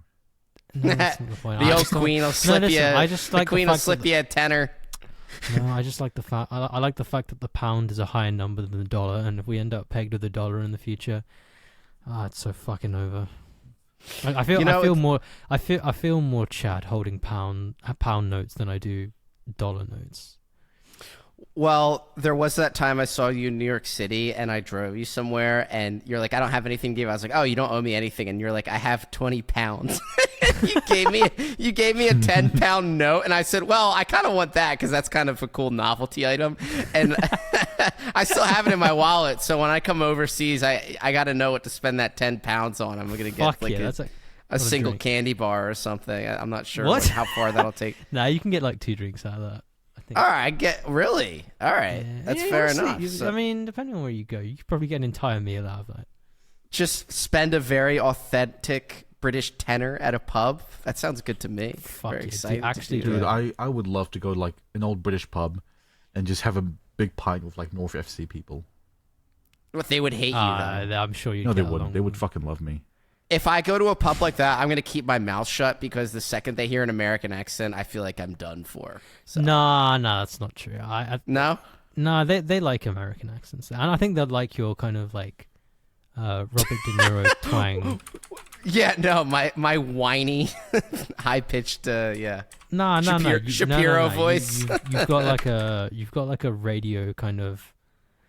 Speaker 3: No, that's not the point.
Speaker 1: The old queen will slip you.
Speaker 3: I just like
Speaker 1: the queen will slip you a tenner.
Speaker 3: No, I just like the fact. I like the fact that the pound is a higher number than the dollar, and if we end up pegged with the dollar in the future, it's so fucking over. I feel more Chad holding pound notes than I do dollar notes.
Speaker 1: Well, there was that time I saw you in New York City and I drove you somewhere and you're like, I don't have anything to give. I was like, oh, you don't owe me anything. And you're like, I have 20 pounds. you gave me a 10-pound note. And I said, well, I kind of want that because that's kind of a cool novelty item. And I still have it in my wallet. So when I come overseas, I got to know what to spend that 10 pounds on. I'm going to get a single candy bar or something. I'm not sure how far that'll take.
Speaker 3: Nah, you can get like 2 drinks out of that.
Speaker 1: All right, really? All right, that's fair enough.
Speaker 3: I mean, depending on where you go, you could probably get an entire meal out of that.
Speaker 1: Just spend a very authentic British tenner at a pub. That sounds good to me. Very excited.
Speaker 2: Dude, I would love to go to like an old British pub and just have a big pint with like North FC people.
Speaker 1: But they would hate you, though.
Speaker 3: I'm sure you.
Speaker 2: No, they wouldn't. They would fucking love me.
Speaker 1: If I go to a pub like that, I'm going to keep my mouth shut because the second they hear an American accent, I feel like I'm done for. So.
Speaker 3: No, that's not true.
Speaker 1: No?
Speaker 3: No, they like American accents. And I think they'd like your kind of like Robert De Niro twang.
Speaker 1: Yeah, no, my whiny, high-pitched,
Speaker 3: No.
Speaker 1: Shapiro voice.
Speaker 3: You've got like a radio kind of.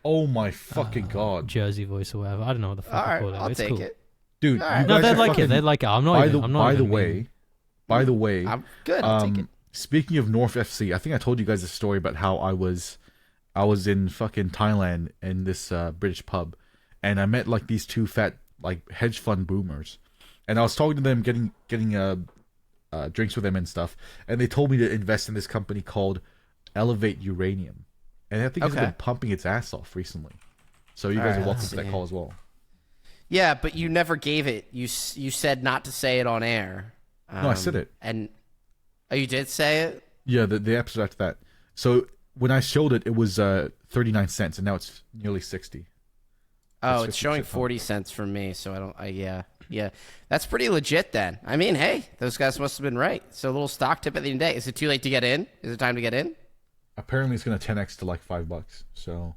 Speaker 2: Oh my fucking god!
Speaker 3: Jersey voice or whatever. I don't know what the fuck I call it.
Speaker 1: I'll
Speaker 3: it's
Speaker 1: take
Speaker 3: cool.
Speaker 1: it.
Speaker 2: Dude,
Speaker 3: no, they'd like it. They'd like it. I'm not.
Speaker 2: By the way,
Speaker 1: I'm good. I'll take it.
Speaker 2: Speaking of North FC, I think I told you guys a story about how I was in fucking Thailand in this British pub, and I met like these 2 fat like hedge fund boomers, and I was talking to them, getting drinks with them and stuff, and they told me to invest in this company called Elevate Uranium, and I think it's been pumping its ass off recently. So you guys are welcome to that call as well.
Speaker 1: Yeah, but you never gave it. You said not to say it on air.
Speaker 2: No, I said it.
Speaker 1: And you did say it?
Speaker 2: Yeah, the episode after that. So when I showed it, it was 39 cents, and now it's nearly 60.
Speaker 1: Oh, it's showing 40 cents for me. So I don't. Yeah, that's pretty legit then. I mean, hey, those guys must have been right. So a little stock tip at the end of the day. Is it too late to get in? Is it time to get in?
Speaker 2: Apparently, it's going to 10x to like $5. So.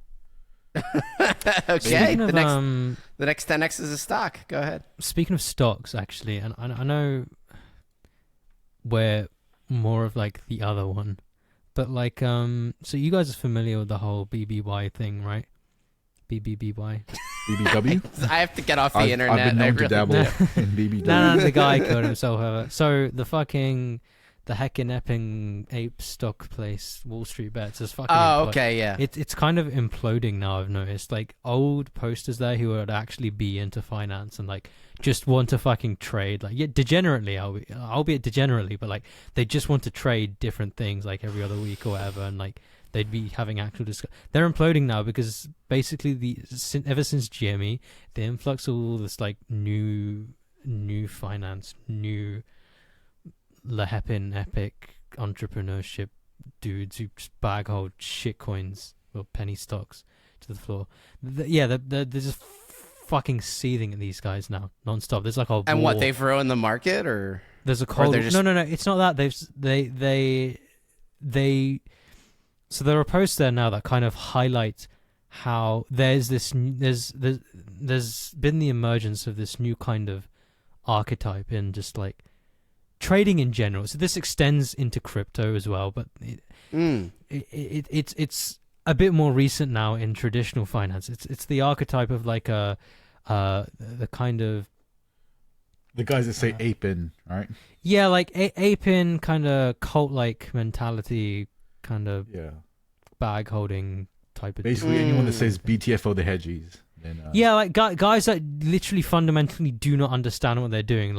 Speaker 1: Okay, the next 10x is a stock. Go ahead.
Speaker 3: Speaking of stocks, actually, and I know we're more of like the other one, but like so you guys are familiar with the whole BBY thing, right? BBBY.
Speaker 2: BBW.
Speaker 1: I have to get off the internet.
Speaker 2: I've been known to dabble in BBW.
Speaker 3: No, the guy killed himself. So the heckin' epping ape stock place, Wall Street Bets, is fucking.
Speaker 1: Oh, okay, yeah.
Speaker 3: It's kind of imploding now. I've noticed, like old posters there who would actually be into finance and like just want to fucking trade, like degenerately, albeit degenerately, but like they just want to trade different things like every other week or whatever, and like they'd be having actual discussion. They're imploding now because basically ever since GME, the influx of all this like new finance, new Lehepin epic entrepreneurship dudes who just bag hold shit coins or penny stocks to the floor. They're just fucking seething at these guys now non-stop. There's like a
Speaker 1: and
Speaker 3: war.
Speaker 1: what, they've ruined the market, or
Speaker 3: there's a cold.
Speaker 1: Just...
Speaker 3: No, it's not that. So there are posts there now that kind of highlight how there's been the emergence of this new kind of archetype in just like trading in general. So this extends into crypto as well, but it's a bit more recent now in traditional finance. It's the archetype of like the kind of
Speaker 2: the guys that say ape in, right?
Speaker 3: Yeah, like ape in kind of cult like mentality, kind of bag holding type of.
Speaker 2: Basically, anyone that says BTFO the hedgies. And,
Speaker 3: yeah, like guys that literally fundamentally do not understand what they're doing.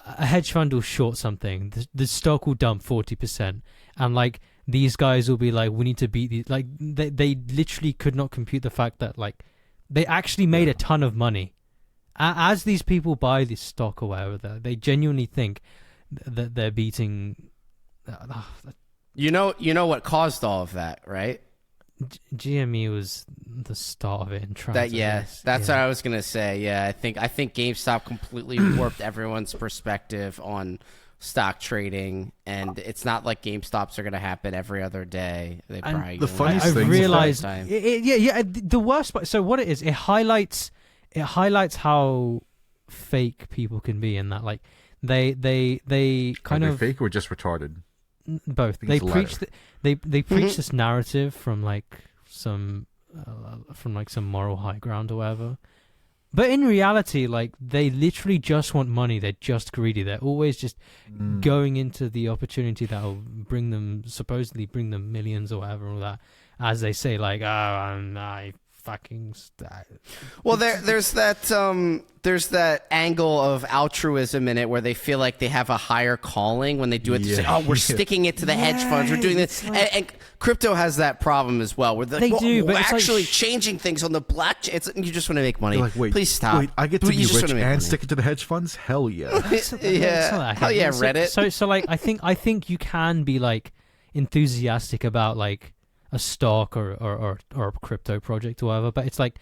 Speaker 3: A hedge fund will short something, the stock will dump 40%, and like these guys will be like, we need to beat these. Like they literally could not compute the fact that like they actually made a ton of money as these people buy this stock or whatever. They genuinely think that they're beating.
Speaker 1: You know what caused all of that, right?
Speaker 3: GME was the start of it and trying
Speaker 1: that's what I was gonna say. Yeah, I think GameStop completely warped everyone's perspective on stock trading, and it's not like GameStops are gonna happen every other day. They probably
Speaker 2: the funniest thing
Speaker 3: I realized the worst part. So what it is, it highlights how fake people can be, in that like they kind of
Speaker 2: fake or just retarded.
Speaker 3: Both. They preach they preach this narrative from like some moral high ground or whatever, but in reality, like they literally just want money. They're just greedy. They're always just going into the opportunity that will supposedly bring them millions or whatever, all that, as they say, like, oh, I fucking
Speaker 1: well, there's that angle of altruism in it where they feel like they have a higher calling when they do it to say, oh, we're sticking it to the hedge funds, we're doing this, and crypto has that problem as well, where we're actually changing things on the blockchain. You just want to make money.
Speaker 2: Like, wait,
Speaker 1: please stop.
Speaker 2: Wait, I get to be rich and stick it to the hedge funds? Hell yeah.
Speaker 1: Hell yeah, Reddit.
Speaker 3: So like I think you can be like enthusiastic about like a stock or a crypto project or whatever, but it's like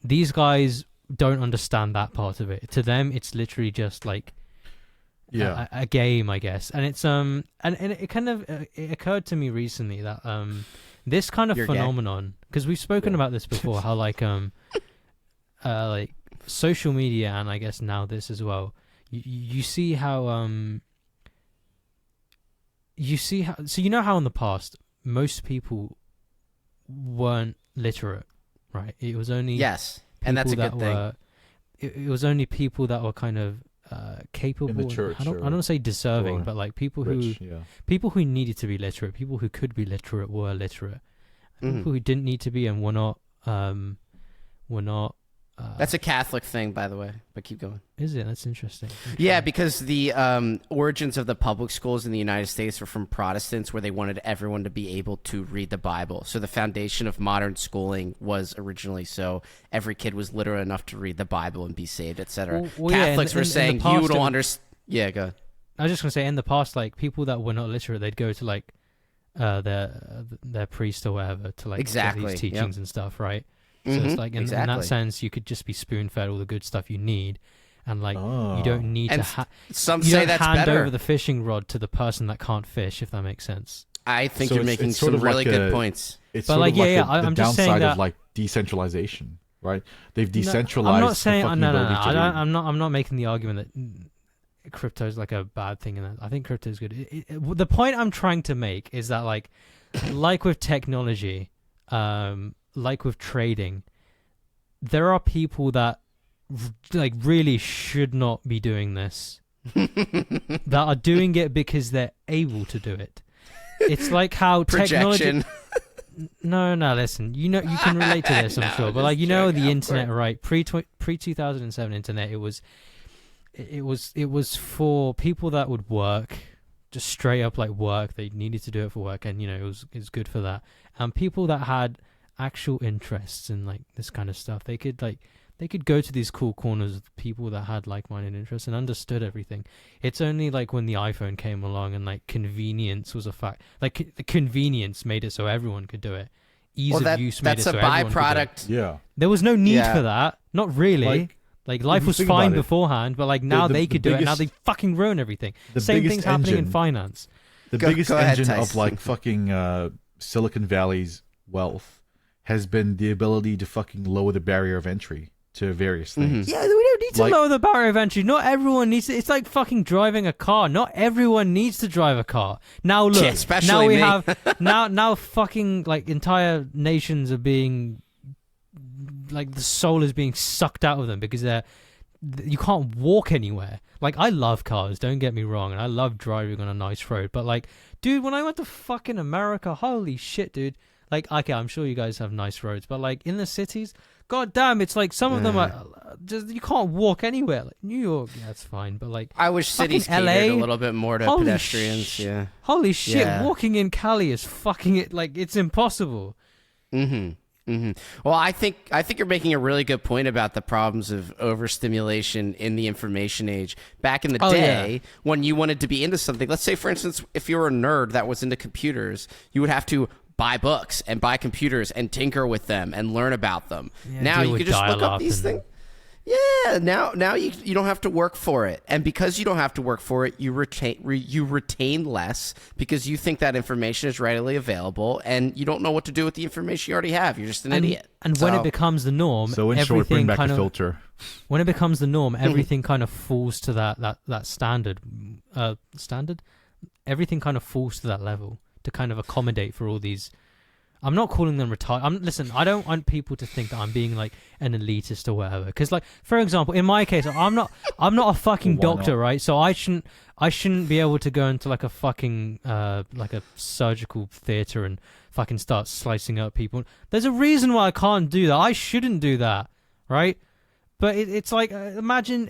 Speaker 3: these guys don't understand that part of it. To them, it's literally just like a game, I guess. And it's and it kind of it occurred to me recently that this kind of phenomenon, because we've spoken about this before, how like social media, and I guess now this as well, you see how so you know how in the past most people weren't literate, right? It was only
Speaker 1: and that's a good thing.
Speaker 3: It was only people that were kind of capable.
Speaker 2: In the church,
Speaker 3: I don't want to say deserving, but like people
Speaker 2: rich,
Speaker 3: who needed to be literate, people who could be literate were literate. People who didn't need to be and were not.
Speaker 1: That's a Catholic thing, by the way, but keep going.
Speaker 3: Is it? That's interesting.
Speaker 1: Yeah, because the origins of the public schools in the United States were from Protestants, where they wanted everyone to be able to read the Bible. So the foundation of modern schooling was originally so every kid was literate enough to read the Bible and be saved, etc. Catholics were saying you don't understand. Yeah, go ahead.
Speaker 3: I was just gonna say, in the past, like people that were not literate, they'd go to like their priest or whatever to like get these teachings and stuff, right? So it's like in that sense, you could just be spoon-fed all the good stuff you need, and like you don't need to.
Speaker 1: Some say that's
Speaker 3: hand
Speaker 1: better.
Speaker 3: over the fishing rod to the person that can't fish, if that makes sense.
Speaker 1: I think you're making some really good points.
Speaker 2: It's sort of like the downside of like decentralization, right? They've decentralized.
Speaker 3: I'm not saying no.
Speaker 2: I'm
Speaker 3: not making the argument that crypto is like a bad thing, and I think crypto is good. The point I'm trying to make is that like with technology, like with trading, there are people that like really should not be doing this that are doing it because they're able to do it. It's like how technology. No, listen. You know, you can relate to this, I'm sure. But like, you know, the internet, right? Pre 2007 internet, it was for people that would work, just straight up like work. They needed to do it for work, and you know, it was good for that. And people that had actual interests in like this kind of stuff, they could go to these cool corners with people that had like-minded interests and understood everything. It's only like when the iPhone came along and like convenience was a fact, like the convenience made it so everyone could do it. Ease of use made it so everyone could do it.
Speaker 1: That's a byproduct.
Speaker 2: Yeah.
Speaker 3: There was no need for that. Not really. Like life was fine beforehand, but like now they could do it. Now they fucking ruin everything. Same thing's happening in finance.
Speaker 2: The biggest engine of like fucking Silicon Valley's wealth has been the ability to fucking lower the barrier of entry to various things.
Speaker 3: Yeah, we don't need to lower the barrier of entry. Not everyone needs to. It's like fucking driving a car. Not everyone needs to drive a car. Now look,
Speaker 1: especially
Speaker 3: now we
Speaker 1: me.
Speaker 3: have now fucking like entire nations are being like the soul is being sucked out of them because you can't walk anywhere. Like I love cars, don't get me wrong, and I love driving on a nice road. But like, dude, when I went to fucking America, holy shit, dude. like, okay, I'm sure you guys have nice roads, but like in the cities, god damn, it's like some of them are just, you can't walk anywhere. Like New York, yeah, it's fine, but like
Speaker 1: I wish cities catered
Speaker 3: LA,
Speaker 1: a little bit more to pedestrians. Yeah.
Speaker 3: Holy shit,
Speaker 1: Yeah.
Speaker 3: walking in Cali is fucking it. Like it's impossible.
Speaker 1: Well, I think you're making a really good point about the problems of overstimulation in the information age. Back in the day, when you wanted to be into something, let's say, for instance, if you were a nerd that was into computers, you would have to buy books and buy computers and tinker with them and learn about them.
Speaker 3: Yeah,
Speaker 1: now
Speaker 3: deal
Speaker 1: you
Speaker 3: with
Speaker 1: can just look
Speaker 3: dial-up
Speaker 1: up these
Speaker 3: and-
Speaker 1: things. Yeah, now you don't have to work for it, and because you don't have to work for it, you retain less because you think that information is readily available, and you don't know what to do with the information you already have. You're just an idiot.
Speaker 3: And when it becomes the norm,
Speaker 2: So in short, bring
Speaker 3: everything
Speaker 2: back
Speaker 3: kind
Speaker 2: the
Speaker 3: of
Speaker 2: filter.
Speaker 3: when it becomes the norm, everything kind of falls to that standard. Everything kind of falls to that level to kind of accommodate for all these. I'm not calling them retarded. Listen, I don't want people to think that I'm being like an elitist or whatever. Because, like, for example, in my case, I'm not a fucking
Speaker 2: Well, why
Speaker 3: doctor,
Speaker 2: not?
Speaker 3: right? So I shouldn't be able to go into like a fucking like a surgical theater and fucking start slicing up people. There's a reason why I can't do that. I shouldn't do that, right? But it's like imagine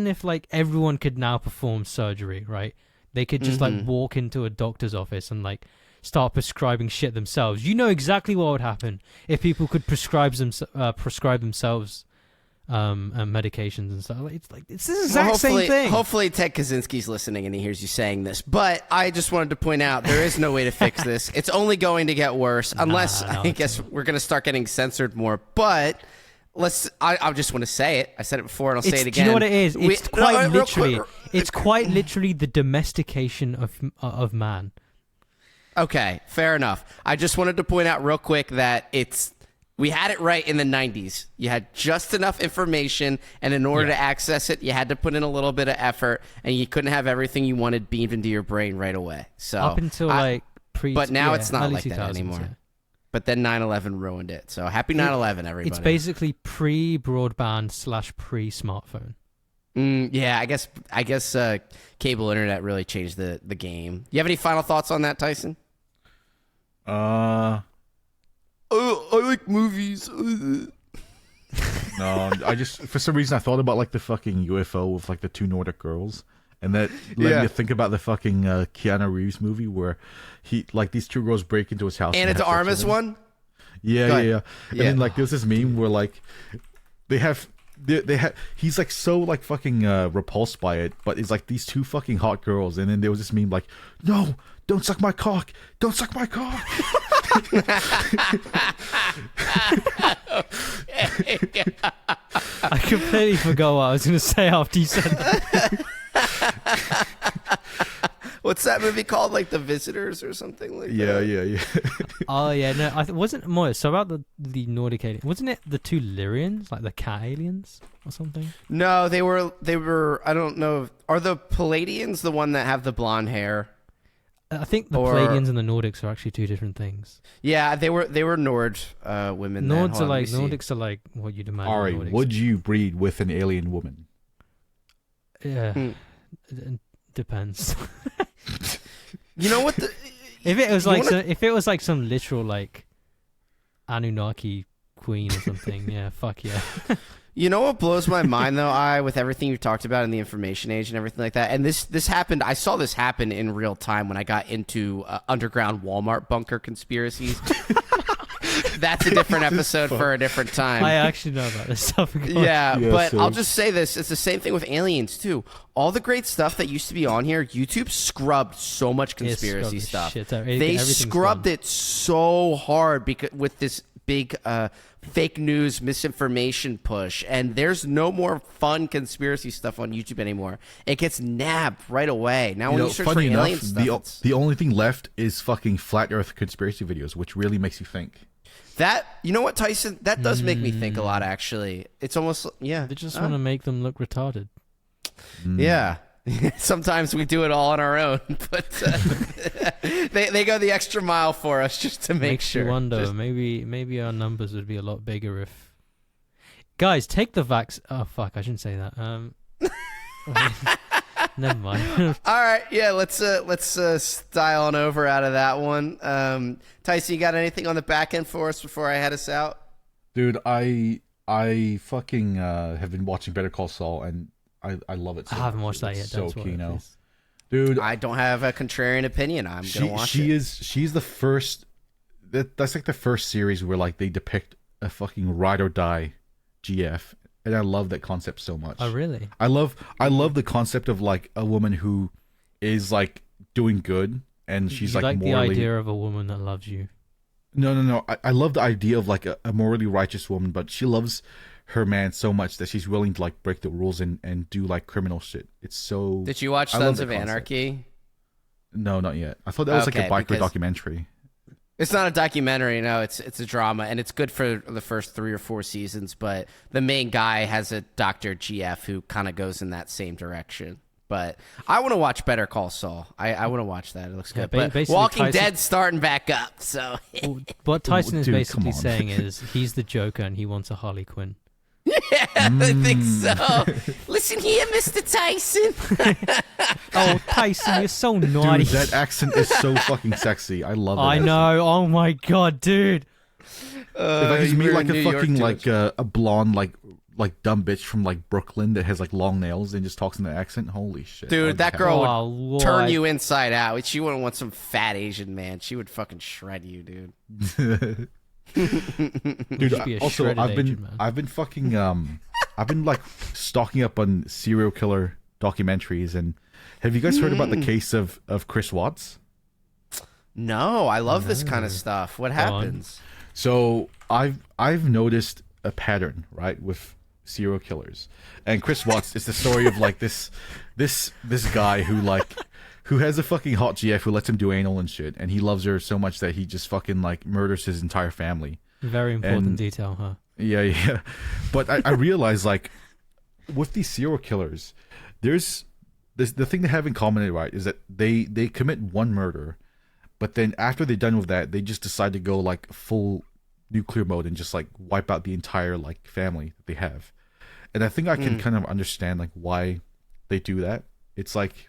Speaker 3: if like everyone could now perform surgery, right? They could just like walk into a doctor's office and like start prescribing shit themselves. You know exactly what would happen if people could prescribe themselves medications and stuff. It's the exact same thing.
Speaker 1: Hopefully Ted Kaczynski's listening and he hears you saying this. But I just wanted to point out there is no way to fix this. It's only going to get worse unless I guess we're going to start getting censored more. But I just want to say it. I said it before and I'll say it again.
Speaker 3: Do you know what it is? It's
Speaker 1: It's
Speaker 3: quite literally the domestication of man.
Speaker 1: Okay, fair enough. I just wanted to point out real quick that we had it right in the 90s. You had just enough information, and in order to access it, you had to put in a little bit of effort, and you couldn't have everything you wanted beamed into your brain right away. So
Speaker 3: up until
Speaker 1: but now it's not
Speaker 3: early
Speaker 1: like that
Speaker 3: 2000s,
Speaker 1: anymore.
Speaker 3: yeah.
Speaker 1: But then 9/11 ruined it. So happy 9/11, everybody.
Speaker 3: It's basically pre-broadband / pre-smartphone.
Speaker 1: Yeah, I guess cable internet really changed the game. You have any final thoughts on that, Tyson?
Speaker 2: I
Speaker 1: like movies.
Speaker 2: No, I just for some reason I thought about like the fucking UFO with like the two Nordic girls, and that led me to think about the fucking Keanu Reeves movie where these two girls break into his house.
Speaker 1: Anna de Armas one.
Speaker 2: Yeah. And then like there's this meme where like they have he's like so like fucking repulsed by it, but it's like these two fucking hot girls, and then there was this meme like, no, don't suck my cock, don't suck my cock.
Speaker 3: I completely forgot what I was going to say after you said that.
Speaker 1: What's that movie called? Like The Visitors or something like that?
Speaker 2: Yeah.
Speaker 3: Oh yeah, no, wasn't more so about the Nordic alien. Wasn't it the two Lyrians, like the cat aliens or something?
Speaker 1: No, they were. I don't know. Are the Palladians the one that have the blonde hair?
Speaker 3: I think the Palladians and the Nordics are actually two different things.
Speaker 1: Yeah, they were Nord women.
Speaker 3: Nordics are like what you'd imagine.
Speaker 2: Ari,
Speaker 3: Nordics
Speaker 2: would you breed with an alien woman?
Speaker 3: Yeah, it depends.
Speaker 1: You know what?
Speaker 3: If it was like some literal like Anunnaki queen or something, yeah, fuck yeah.
Speaker 1: You know what blows my mind though, with everything you've talked about in the information age and everything like that, and this happened. I saw this happen in real time when I got into underground Walmart bunker conspiracies. That's a different episode for a different time.
Speaker 3: I actually know about this stuff.
Speaker 1: Yeah, but
Speaker 2: so-
Speaker 1: I'll just say this. It's the same thing with aliens, too. All the great stuff that used to be on here, YouTube scrubbed so much conspiracy stuff. They scrubbed it so hard with this big fake news misinformation push, and there's no more fun conspiracy stuff on YouTube anymore. It gets nabbed right away. Now when you search for
Speaker 2: funny
Speaker 1: alien
Speaker 2: enough,
Speaker 1: stuff,
Speaker 2: the only thing left is fucking flat Earth conspiracy videos, which really makes you think.
Speaker 1: that, you know what, Tyson? That does make me think a lot, actually. It's almost, yeah.
Speaker 3: They just want to make them look retarded.
Speaker 1: Yeah. Sometimes we do it all on our own, but they go the extra mile for us just to make
Speaker 3: Makes
Speaker 1: sure.
Speaker 3: you wonder, maybe our numbers would be a lot bigger if... Guys, take the vax... Oh, fuck, I shouldn't say that. Never mind.
Speaker 1: All right, yeah, let's style on over out of that one. Tyson, you got anything on the back end for us before I head us out?
Speaker 2: Dude, I fucking have been watching Better Call Saul, and I love it. So
Speaker 3: I haven't
Speaker 2: much.
Speaker 3: watched that yet.
Speaker 2: It's so
Speaker 3: Don't spoil it,
Speaker 2: keen,
Speaker 3: please.
Speaker 2: dude.
Speaker 1: I don't have a contrarian opinion. I'm gonna watch it.
Speaker 2: She's the first. That's like the first series where like they depict a fucking ride or die GF, and I love that concept so much.
Speaker 3: Oh really?
Speaker 2: I love the concept of like a woman who is like doing good, and she's
Speaker 3: You like
Speaker 2: morally...
Speaker 3: the idea of a woman that loves you.
Speaker 2: No. I love the idea of like a morally righteous woman, but she loves her man so much that she's willing to like break the rules and do like criminal shit. It's so...
Speaker 1: Did you watch
Speaker 2: I love
Speaker 1: Sons
Speaker 2: that
Speaker 1: of
Speaker 2: concept.
Speaker 1: Anarchy?
Speaker 2: No, not yet. I thought that was like a biker documentary.
Speaker 1: It's not a documentary, no. It's a drama, and it's good for the first 3 or 4 seasons. But the main guy has a Dr. GF who kind of goes in that same direction. But I want to watch Better Call Saul. I want to watch that. It looks good. But Walking Dead's starting back up. So
Speaker 3: what Tyson is
Speaker 2: Dude,
Speaker 3: basically
Speaker 2: come on.
Speaker 3: saying is he's the Joker and he wants a Harley Quinn.
Speaker 1: yeah, I think so. Listen here, Mr. Tyson.
Speaker 3: Oh, Tyson, you're so naughty.
Speaker 2: Dude, that accent is so fucking sexy. I love it.
Speaker 3: I know. Oh my god, dude.
Speaker 2: If I just meet
Speaker 1: you're
Speaker 2: like
Speaker 1: in
Speaker 2: a
Speaker 1: New
Speaker 2: fucking
Speaker 1: York,
Speaker 2: like a blonde like dumb bitch from like Brooklyn that has like long nails and just talks in the accent, holy shit.
Speaker 1: Dude, that girl
Speaker 3: Oh,
Speaker 1: would
Speaker 3: Lord.
Speaker 1: turn you inside out. She wouldn't want some fat Asian man. She would fucking shred you, dude.
Speaker 3: You should be a
Speaker 2: also
Speaker 3: shredded Asian man.
Speaker 2: I've been fucking I've been like stocking up on serial killer documentaries, and have you guys heard about the case of Chris Watts?
Speaker 1: No, I love this kind of stuff. What
Speaker 3: on.
Speaker 1: happens?
Speaker 2: So I've noticed a pattern, right, with serial killers, and Chris Watts is the story of like this guy who has a fucking hot GF who lets him do anal and shit, and he loves her so much that he just fucking like murders his entire family.
Speaker 3: Very important
Speaker 2: And-
Speaker 3: detail, huh?
Speaker 2: Yeah. But I realize like with these serial killers, there's the thing they have in common, right, is that they commit one murder, but then after they're done with that, they just decide to go like full nuclear mode and just like wipe out the entire like family that they have. And I think I can kind of understand like why they do that. It's like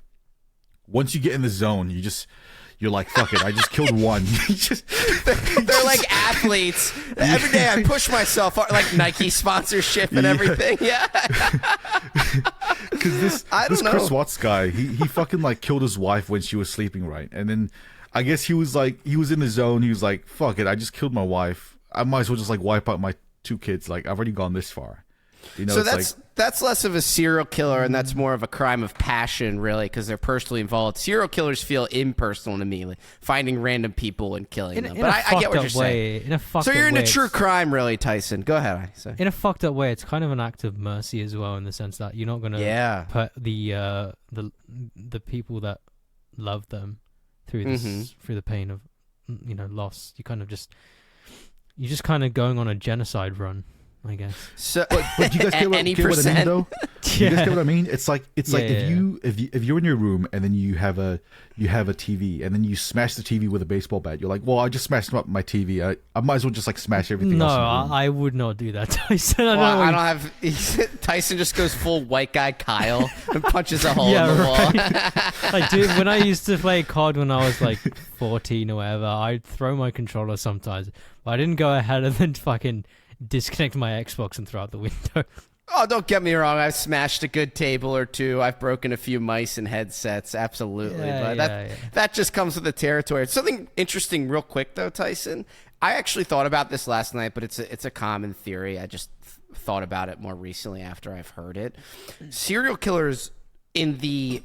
Speaker 2: once you get in the zone, you're like, fuck it, I just killed one.
Speaker 1: They're like athletes. Every day I push myself, like Nike sponsorship and everything. Yeah.
Speaker 2: Because this Chris Watts guy, he fucking like killed his wife when she was sleeping, right? And then I guess he was in the zone. He was like, fuck it, I just killed my wife. I might as well just like wipe out my 2 kids. Like I've already gone this far. You know,
Speaker 1: So
Speaker 2: it's
Speaker 1: that's less of a serial killer, and that's more of a crime of passion, really, because they're personally involved. Serial killers feel impersonal to me, like finding random people and killing them. But I get what you're saying.
Speaker 3: In a fucked
Speaker 1: So
Speaker 3: up
Speaker 1: you're into
Speaker 3: way,
Speaker 1: true
Speaker 3: it's-
Speaker 1: crime, really, Tyson. Go ahead. I say.
Speaker 3: In a fucked up way, it's kind of an act of mercy as well, in the sense that you're not gonna
Speaker 1: Yeah.
Speaker 3: put the people that love them through this through the pain of loss. You're just kind of going on a genocide run, I guess.
Speaker 1: So,
Speaker 2: but do you guys get what I mean, though? Do you guys get what I mean? It's like if you're in your room and then you have a TV and then you smash the TV with a baseball bat, you're like, well, I just smashed up my TV. I might as well just like smash everything
Speaker 3: No,
Speaker 2: else. In the room.
Speaker 3: I would not do that, Tyson.
Speaker 1: I don't have. Tyson just goes full white guy Kyle and punches a hole in the wall.
Speaker 3: Like, dude, when I used to play COD when I was like 14 or whatever, I'd throw my controller sometimes, but I didn't go ahead and then fucking disconnect my Xbox and throw out the window.
Speaker 1: Oh, don't get me wrong. I've smashed a good table or two. I've broken a few mice and headsets. Absolutely. But that just comes with the territory. Something interesting real quick, though, Tyson. I actually thought about this last night, but it's a common theory. I just thought about it more recently after I've heard it. Serial killers in the...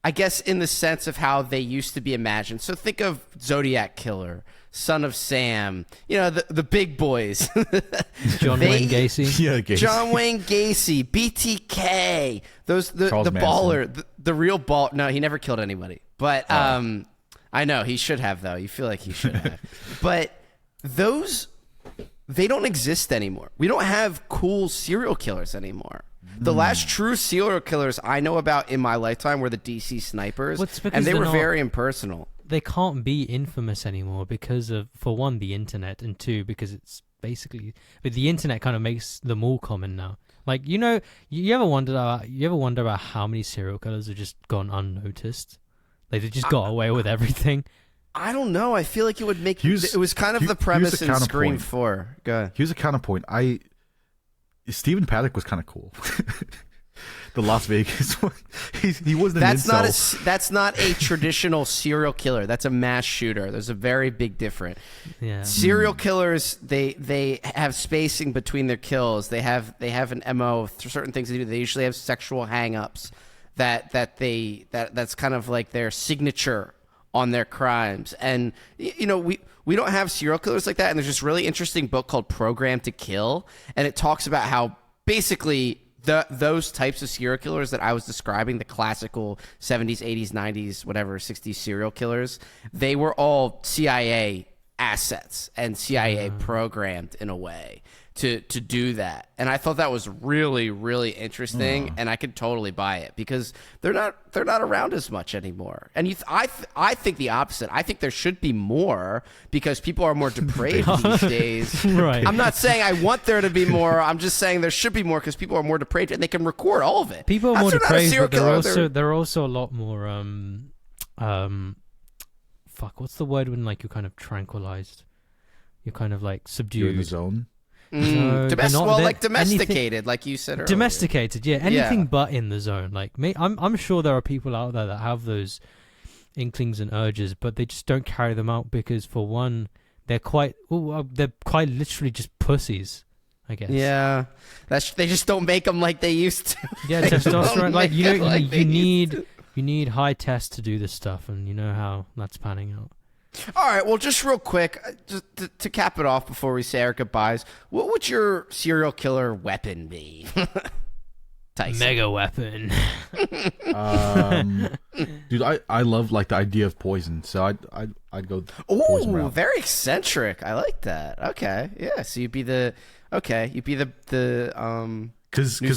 Speaker 1: I guess in the sense of how they used to be imagined. So think of Zodiac Killer, Son of Sam, the big boys.
Speaker 3: John Wayne Gacy.
Speaker 2: Yeah, Gacy.
Speaker 1: John Wayne Gacy, BTK, the
Speaker 2: Charles Manson.
Speaker 1: baller, the real ball. No, he never killed anybody. But I know he should have, though. You feel like he should have. But they don't exist anymore. We don't have cool serial killers anymore. The last true serial killers I know about in my lifetime were the DC snipers,
Speaker 3: Well, it's because
Speaker 1: and they
Speaker 3: they're
Speaker 1: were
Speaker 3: not-
Speaker 1: very impersonal.
Speaker 3: They can't be infamous anymore because of, for one, the internet, and two, because it's basically... But the internet kind of makes them all common now. Like, you ever wonder about how many serial killers have just gone unnoticed? Like, they just got away with everything.
Speaker 1: I don't know. I feel like it would make it was kind of the premise in Scream 4. Go ahead.
Speaker 2: Here's a counterpoint. Stephen Paddock was kind of cool. The Las Vegas one. He wasn't an incel.
Speaker 1: That's not a traditional serial killer. That's a mass shooter. There's a very big difference. Yeah. Serial killers, they have spacing between their kills. They have an MO for certain things they do. They usually have sexual hang-ups that's kind of like their signature on their crimes. And we don't have serial killers like that. And there's this really interesting book called Program to Kill, and it talks about how basically those types of serial killers that I was describing, the classical 70s, 80s, 90s, whatever, 60s serial killers, they were all CIA assets and CIA programmed in a way to do that. And I thought that was really, really interesting, and I could totally buy it because they're not around as much anymore. And I think the opposite. I think there should be more because people are more depraved these days.
Speaker 3: Right.
Speaker 1: I'm not saying I want there to be more. I'm just saying there should be more because people are more depraved and they can record all of it.
Speaker 3: People are more depraved, but they're also a lot more what's the word when like you're kind of tranquilized? You're kind of like subdued.
Speaker 2: You're in the zone.
Speaker 1: Domesticated, like you said earlier.
Speaker 3: Domesticated, yeah. Anything but in the zone. Like me, I'm sure there are people out there that have those inklings and urges, but they just don't carry them out because, for one, they're quite literally just pussies, I guess.
Speaker 1: Yeah, they just don't make them like they used to.
Speaker 3: Yeah, testosterone. Like you need high tests to do this stuff, and you know how that's panning out.
Speaker 1: All right, well, just real quick, just to cap it off before we say our goodbyes, what would your serial killer weapon be? Tyson.
Speaker 3: Mega weapon.
Speaker 2: Dude, I love like the idea of poison, so I'd go poison route.
Speaker 1: Very eccentric. I like that. Okay, yeah. So you'd be the
Speaker 2: Because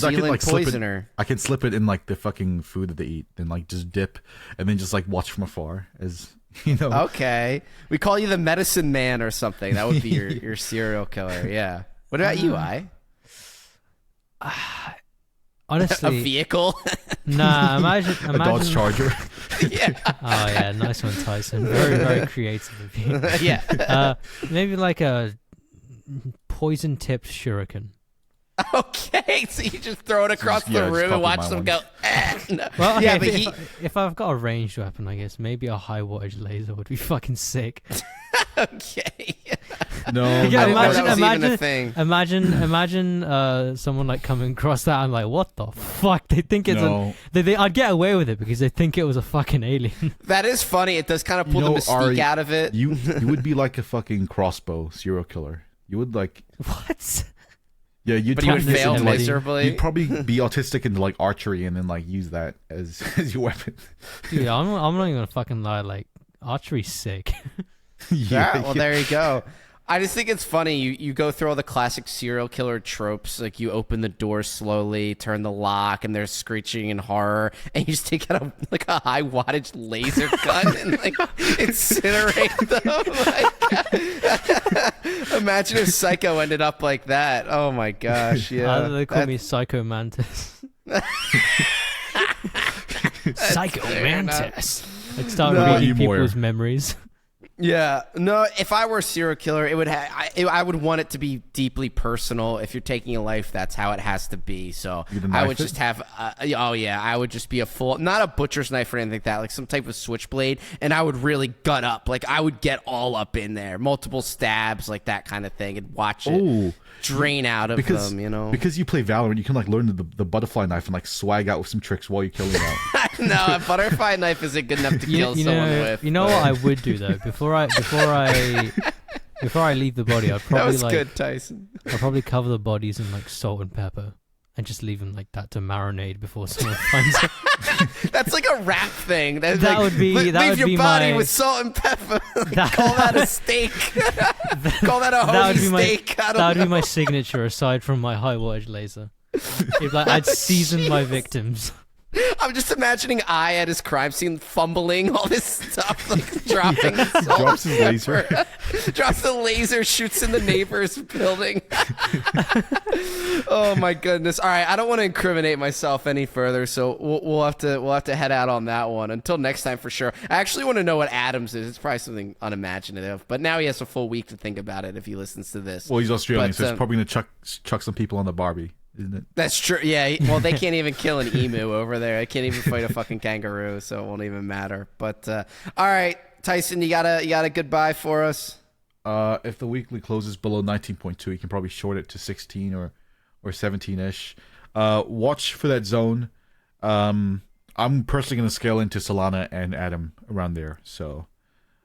Speaker 2: I can like
Speaker 1: poisoner.
Speaker 2: I can slip it in like the fucking food that they eat, and like just dip, and then just like watch from afar as.
Speaker 1: Okay, we call you the medicine man or something. That would be your serial killer. Yeah. What about you,
Speaker 3: Honestly,
Speaker 1: a vehicle.
Speaker 3: Nah, imagine
Speaker 2: a Dodge Charger.
Speaker 1: Yeah.
Speaker 3: Oh yeah, nice one, Tyson. Very, very creative of you.
Speaker 1: Yeah.
Speaker 3: Maybe like a poison-tipped shuriken.
Speaker 1: Okay, so you just throw it across the room and watch them go. No.
Speaker 3: Well, okay, yeah, if I've got a ranged weapon, I guess maybe a high wattage laser would be fucking sick.
Speaker 1: Okay.
Speaker 2: No,
Speaker 1: yeah,
Speaker 3: imagine someone like coming across that and like, what the fuck? They think it's I'd get away with it because they think it was a fucking alien.
Speaker 1: That is funny. It does kind of pull the mystique out of it.
Speaker 2: You would be like a fucking crossbow serial killer. You would like
Speaker 3: what?
Speaker 2: Yeah,
Speaker 1: you would fail miserably.
Speaker 2: You'd probably be autistic into like archery and then like use that as your weapon.
Speaker 3: Dude, I'm not even gonna fucking lie. Like archery's sick.
Speaker 1: There you go. I just think it's funny. You go through all the classic serial killer tropes. Like you open the door slowly, turn the lock, and they're screeching in horror, and you just take out a high wattage laser gun and like incinerate them. Imagine if Psycho ended up like that. Oh my gosh! Yeah,
Speaker 3: they call me Psycho Mantis. Psycho Mantis. I'd start reading people's memories.
Speaker 1: Yeah, no. If I were a serial killer, it would I would want it to be deeply personal. If you're taking a life, that's how it has to be. So I would just have, I would just be a full, not a butcher's knife or anything like that, like some type of switchblade, and I would really gut up. Like I would get all up in there, multiple stabs, like that kind of thing, and watch it drain out of them. You know,
Speaker 2: because you play Valorant, you can like learn the butterfly knife and like swag out with some tricks while you're killing them out.
Speaker 1: No, a butterfly knife isn't good enough to kill someone with.
Speaker 3: You know what I would do though? Before I leave the body, I'd probably
Speaker 1: good, Tyson.
Speaker 3: I'd probably cover the bodies in like salt and pepper and just leave them like that to marinate before someone finds it.
Speaker 1: That's like a rap thing. Leave your body with salt and pepper. Call that a steak. Call that a hoagie steak.
Speaker 3: That would be my signature aside from my high wattage laser. I'd season my victims.
Speaker 1: I'm just imagining I at his crime scene fumbling all this stuff, like dropping
Speaker 2: Drops his laser.
Speaker 1: drops the laser, shoots in the neighbor's building. Oh my goodness! All right, I don't want to incriminate myself any further, so we'll have to head out on that one. Until next time, for sure. I actually want to know what Adams is. It's probably something unimaginative, but now he has a full week to think about it if he listens to this.
Speaker 2: Well, he's Australian, so he's probably gonna chuck some people on the Barbie. Isn't it?
Speaker 1: That's true. Yeah. Well, they can't even kill an emu over there. They can't even fight a fucking kangaroo, so it won't even matter. But all right, Tyson, you got a goodbye for us?
Speaker 2: If the weekly closes below 19.2, you can probably short it to 16 or 17-ish. Watch for that zone. I'm personally going to scale into Solana and Atom around there. So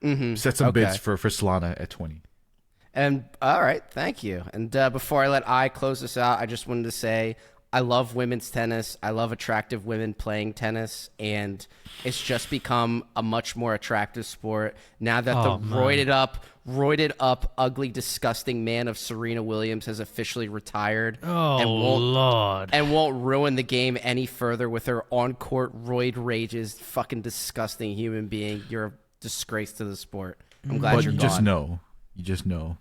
Speaker 2: set some bids for Solana at 20.
Speaker 1: And all right, thank you. And before I let I close this out, I just wanted to say I love women's tennis. I love attractive women playing tennis, and it's just become a much more attractive sport now that roided up, ugly, disgusting man of Serena Williams has officially retired.
Speaker 3: Lord.
Speaker 1: And won't ruin the game any further with her on-court roid rages. Fucking disgusting human being. You're a disgrace to the sport. I'm glad you're gone.
Speaker 2: You just know.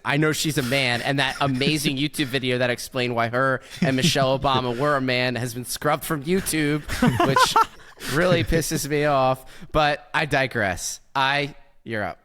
Speaker 1: I know she's a man, and that amazing YouTube video that explained why her and Michelle Obama were a man has been scrubbed from YouTube, which really pisses me off. But I digress. You're up.